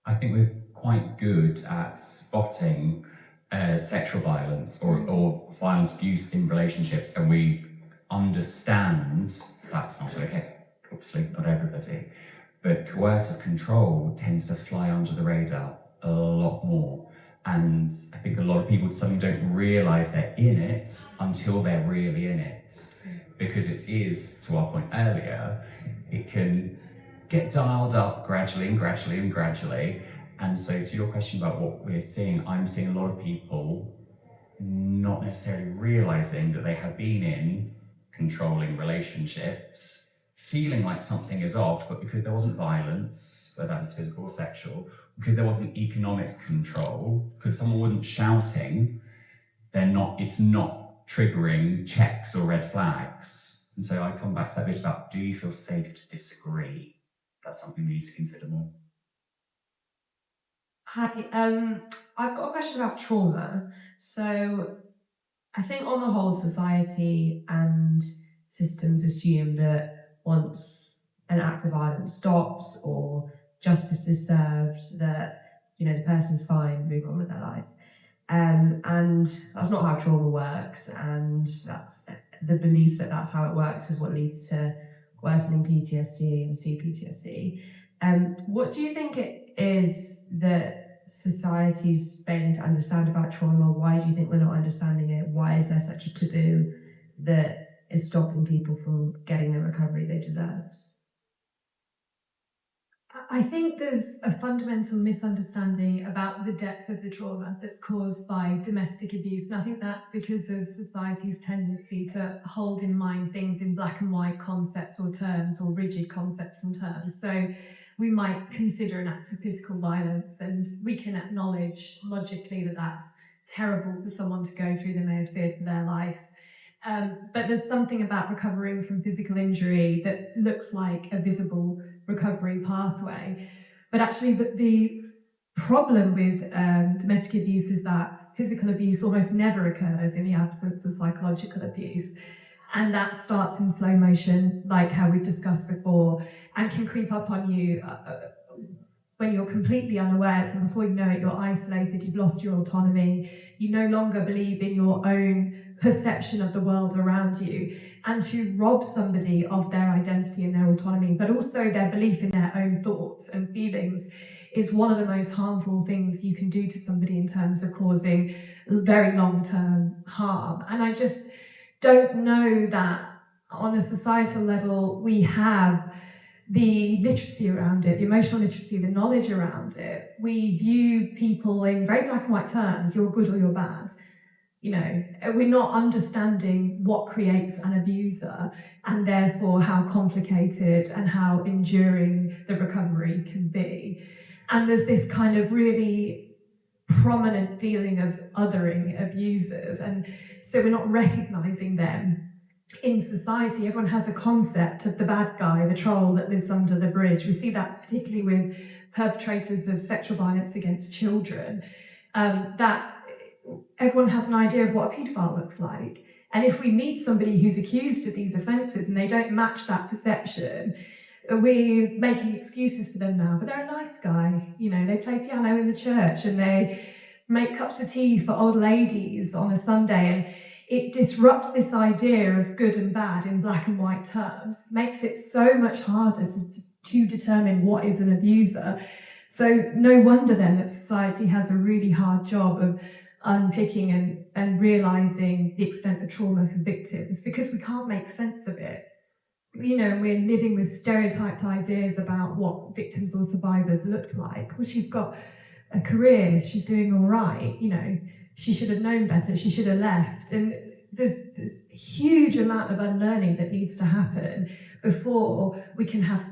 S3: I think we're quite good at spotting sexual violence or violence abuse in relationships, and we understand that's not okay. Obviously, not everybody. But coercive control tends to fly under the radar a lot more. And I think a lot of people suddenly don't realise they're in it until they're really in it. Because it is, to our point earlier, it can get dialed up gradually. And so to your question about what we're seeing, I'm seeing a lot of people not necessarily realising that they have been in controlling relationships, feeling like something is off, but because there wasn't violence, whether that's physical or sexual, because there wasn't economic control, because someone wasn't shouting, it's not triggering checks or red flags. And so I come back to that bit about, do you feel safe to disagree? That's something we need to consider more.
S7: Hi, I've got a question about trauma. So I think on the whole, society and systems assume that once an act of violence stops or justice is served, that, you know, the person's fine, move on with their life. And that's not how trauma works, and that's the belief that that's how it works is what leads to worsening PTSD and CPTSD. What do you think it is that society's failing to understand about trauma? Why do you think we're not understanding it? Why is there such a taboo that is stopping people from getting the recovery they deserve?
S2: I think there's a fundamental misunderstanding about the depth of the trauma that's caused by domestic abuse. And I think that's because of society's tendency to hold in mind things in black and white concepts or terms, or rigid concepts and terms. So we might consider an act of physical violence, and we can acknowledge logically that that's terrible for someone to go through. They may have feared for their life. But there's something about recovering from physical injury that looks like a visible recovery pathway. But actually, the problem with domestic abuse is that physical abuse almost never occurs in the absence of psychological abuse. And that starts in slow motion, like how we've discussed before, and can creep up on you when you're completely unaware, so before you know it, you're isolated, you've lost your autonomy, you no longer believe in your own perception of the world around you, and to rob somebody of their identity and their autonomy, but also their belief in their own thoughts and feelings, is one of the most harmful things you can do to somebody in terms of causing very long-term harm. And I just don't know that on a societal level we have the literacy around it, the emotional literacy, the knowledge around it. We view people in very black and white terms, you're good or you're bad. You know, we're not understanding what creates an abuser, and therefore how complicated and how enduring the recovery can be. And there's this kind of really prominent feeling of othering abusers, and so we're not recognizing them in society. Everyone has a concept of the bad guy, the troll that lives under the bridge. We see that particularly with perpetrators of sexual violence against children, that everyone has an idea of what a paedophile looks like. And if we meet somebody who's accused of these offences and they don't match that perception, we're making excuses for them now, but they're a nice guy. You know, they play piano in the church and they make cups of tea for old ladies on a Sunday, and it disrupts this idea of good and bad in black and white terms, makes it so much harder to determine what is an abuser. So no wonder then that society has a really hard job of unpicking and realising the extent of trauma for victims, because we can't make sense of it. You know, we're living with stereotyped ideas about what victims or survivors look like. Well, she's got a career, she's doing all right, you know, she should have known better, she should have left. And there's this huge amount of unlearning that needs to happen before we can have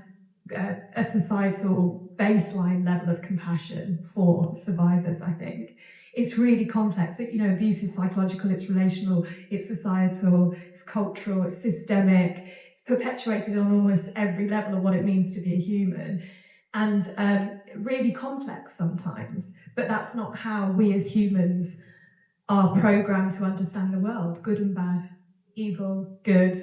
S2: a societal baseline level of compassion for survivors, I think. It's really complex. You know, abuse is psychological, it's relational, it's societal, it's cultural, it's systemic, it's perpetuated on almost every level of what it means to be a human. And really complex sometimes, but that's not how we as humans are programmed to understand the world. Good and bad, evil, good. Do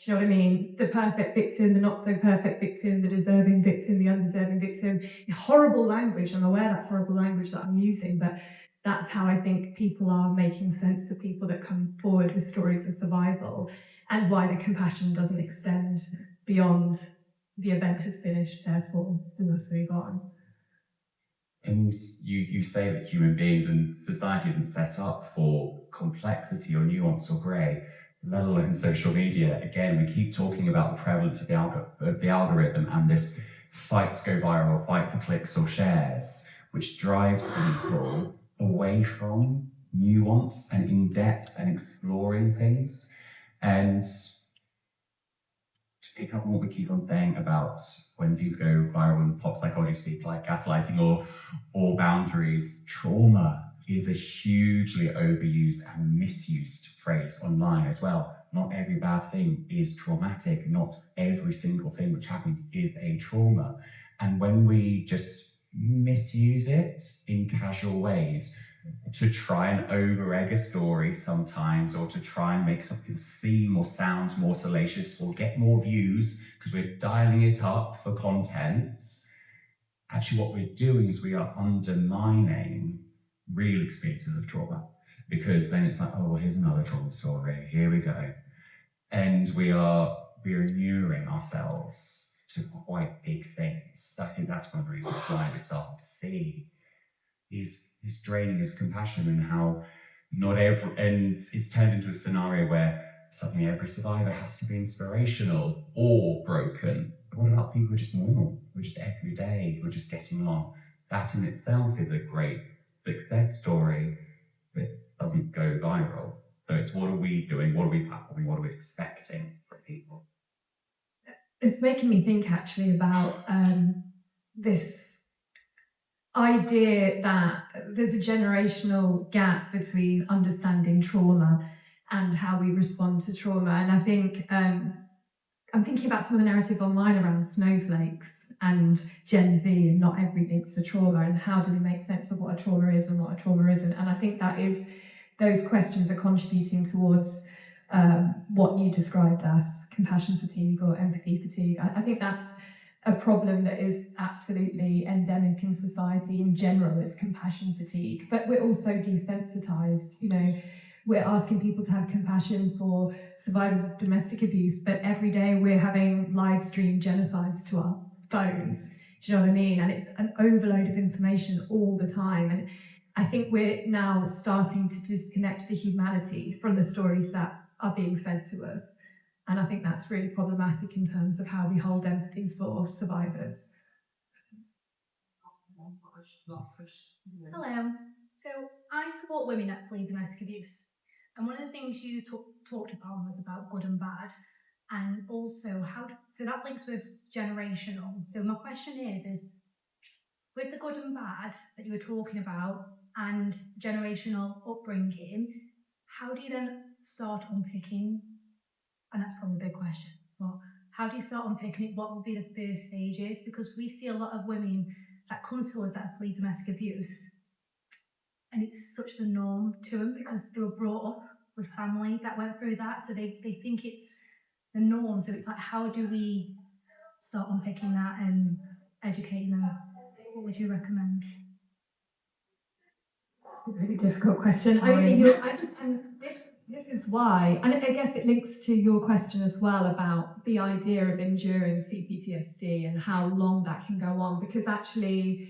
S2: you know what I mean? The perfect victim, the not so perfect victim, the deserving victim, the undeserving victim. Horrible language, I'm aware that's horrible language that I'm using, but that's how I think people are making sense of people that come forward with stories of survival, and why the compassion doesn't extend beyond the event has finished, therefore we must move on.
S3: And you say that human beings and society isn't set up for complexity or nuance or grey, let alone social media. Again, we keep talking about the prevalence of the algorithm and this fight to go viral, fight for clicks or shares, which drives people away from nuance and in-depth and exploring things. And pick up on what we keep on saying about when views go viral and pop psychology speak, like gaslighting or boundaries. Trauma is a hugely overused and misused phrase online as well. Not every bad thing is traumatic. Not every single thing which happens is a trauma. And when we just misuse it in casual ways, to try and over-egg a story sometimes, or to try and make something seem or sound more salacious or get more views because we're dialing it up for content, actually what we're doing is we are undermining real experiences of trauma, because then it's like, oh, well, here's another trauma story, here we go. And we're inuring ourselves to quite big things. I think that's one of the reasons why we're starting to see is draining of compassion, and how and it's turned into a scenario where suddenly every survivor has to be inspirational or broken. But what about people who are just normal, who are just everyday, who are just getting along? That in itself is a great success story, but doesn't go viral. So it's, what are we doing? What are we platforming? What are we expecting from people?
S2: It's making me think actually about this idea that there's a generational gap between understanding trauma and how we respond to trauma. And I think I'm thinking about some of the narrative online around snowflakes and Gen Z and not everything's a trauma, and how do we make sense of what a trauma is and what a trauma isn't. And I think that is, those questions are contributing towards what you described as compassion fatigue or empathy fatigue. I think that's a problem that is absolutely endemic in society in general is compassion fatigue, but we're also desensitized. You know, we're asking people to have compassion for survivors of domestic abuse, but every day we're having live stream genocides to our phones. Do you know what I mean? And it's an overload of information all the time. And I think we're now starting to disconnect the humanity from the stories that are being fed to us. And I think that's really problematic in terms of how we hold empathy for survivors.
S6: Hello. So I support women that flee domestic abuse. And one of the things you talked about was about good and bad. And also so that links with generational. So my question is with the good and bad that you were talking about and generational upbringing, how do you then start unpicking? And that's probably a big question, but how do you start unpicking it? What would be the first stages? Because we see a lot of women that come to us that flee domestic abuse, and it's such the norm to them because they were brought up with family that went through that, so they think it's the norm. So it's like, how do we start unpicking that and educating them? What would you recommend?
S2: It's a really difficult question. And this is why, and I guess it links to your question as well about the idea of enduring CPTSD and how long that can go on, because actually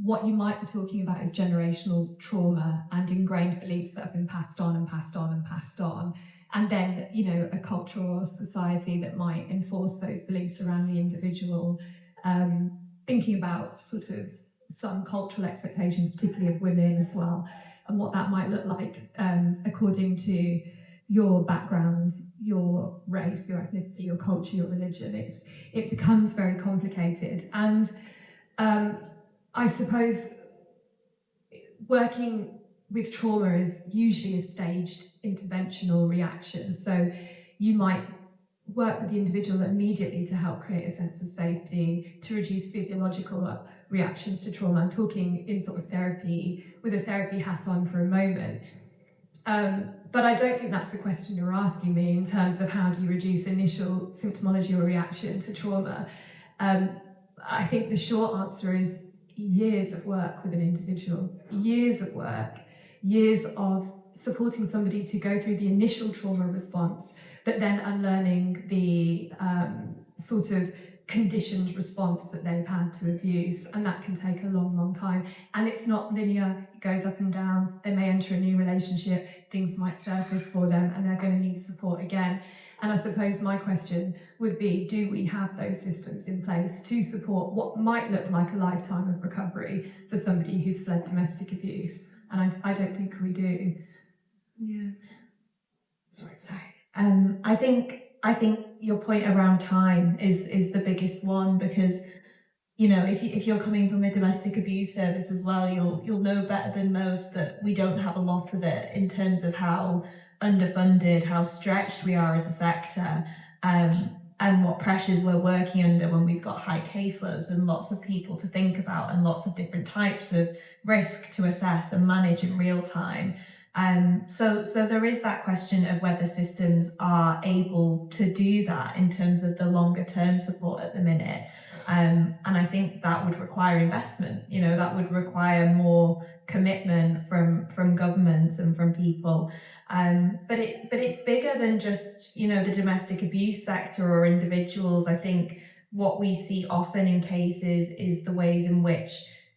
S2: what you might be talking about is generational trauma and ingrained beliefs that have been passed on and passed on and passed on. And then, you know, a culture or society that might enforce those beliefs around the individual, thinking about sort of some cultural expectations, particularly of women as well, and what that might look like according to your background, your race, your ethnicity, your culture, your religion. It becomes very complicated. And I suppose working with trauma is usually a staged interventional reaction. So you might work with the individual immediately to help create a sense of safety, to reduce physiological reactions to trauma. I'm talking in sort of therapy, with a therapy hat on for a moment. But I don't think that's the question you're asking me in terms of how do you reduce initial symptomology or reaction to trauma. I think the short answer is years of work with an individual, years of work, years of supporting somebody to go through the initial trauma response, but then unlearning the sort of conditioned response that they've had to abuse, and that can take a long, long time. And it's not linear, it goes up and down. They may enter a new relationship, things might surface for them, and they're going to need support again. And I suppose my question would be, do we have those systems in place to support what might look like a lifetime of recovery for somebody who's fled domestic abuse? And I don't think we do.
S4: Yeah. Sorry. I think your point around time is the biggest one, because, you know, if you're coming from a domestic abuse service as well, you'll know better than most that we don't have a lot of it in terms of how underfunded, how stretched we are as a sector, and what pressures we're working under when we've got high caseloads and lots of people to think about and lots of different types of risk to assess and manage in real time. So there is that question of whether systems are able to do that in terms of the longer term support at the minute. And I think that would require investment, you know, that would require more commitment from governments and from people. But it's bigger than just, you know, the domestic abuse sector or individuals. I think what we see often in cases is the ways in which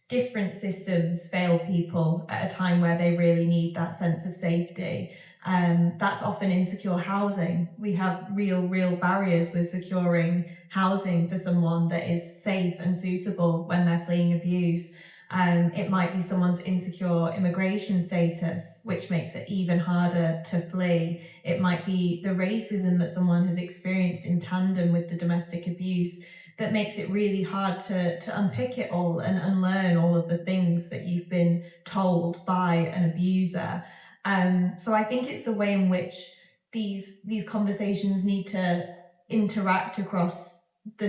S4: different systems fail people at a time where they really need that sense of safety. That's often insecure housing. We have real barriers with securing housing for someone that is safe and suitable when they're fleeing abuse. It might be someone's insecure immigration status, which makes it even harder to flee. It might be the racism that someone has experienced in tandem with the domestic abuse that makes it really hard to unpick it all and unlearn all of the things that you've been told by an abuser. So I think it's the way in which these conversations need to interact across the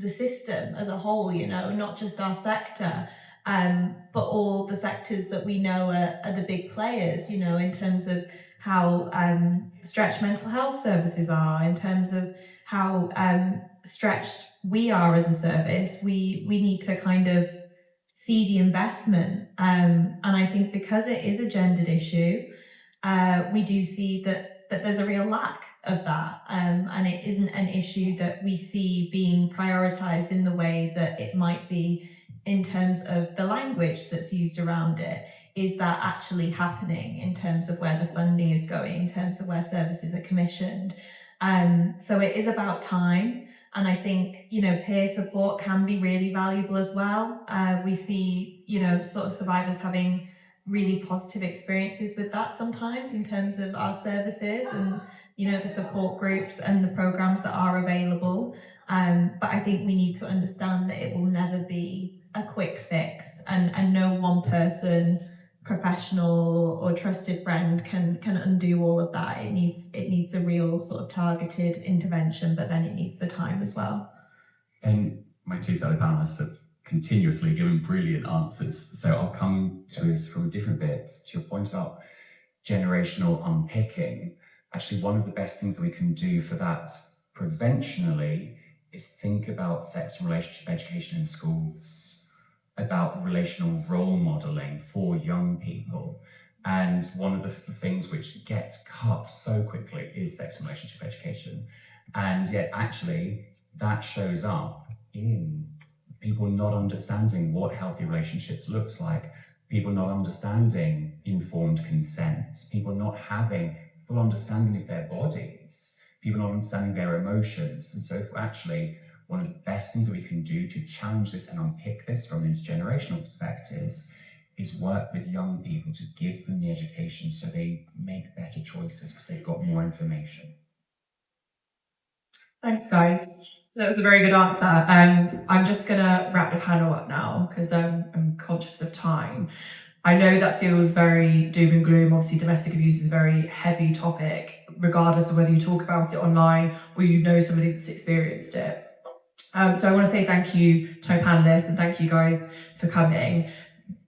S4: system as a whole, you know, not just our sector, but all the sectors that we know are the big players, you know, in terms of how stretched mental health services are, in terms of how
S8: stretched we are as a service, we need to kind of see the investment. And I think because it is a gendered issue, we do see that there's a real lack of that. And it isn't an issue that we see being prioritised in the way that it might be in terms of the language that's used around it. Is that actually happening in terms of where the funding is going, in terms of where services are commissioned? So it is about time. And I think, peer support can be really valuable as well. We see, sort of survivors having really positive experiences with that sometimes in terms of our services and, the support groups and the programs that are available. But I think we need to understand that it will never be a quick fix, and no one person, professional or trusted friend can undo all of that. It needs a real sort of targeted intervention, but then it needs the time as well.
S3: And my two fellow panelists have continuously given brilliant answers, so I'll come to this from a different bit. To your point about generational unpicking, actually one of the best things that we can do for that preventionally is think about sex and relationship education in schools, about relational role modelling for young people. And one of the things which gets cut so quickly is sex and relationship education. And yet actually that shows up in people not understanding what healthy relationships looks like, people not understanding informed consent, people not having full understanding of their bodies, people not understanding their emotions. And so actually one of the best things that we can do to challenge this and unpick this from intergenerational perspectives is work with young people to give them the education so they make better choices because they've got more information.
S1: Thanks, guys. That was a very good answer. I'm just going to wrap the panel up now because I'm conscious of time. I know that feels very doom and gloom. Obviously, domestic abuse is a very heavy topic, regardless of whether you talk about it online or you know somebody that's experienced it. So I want to say thank you to my panelists and thank you guys for coming.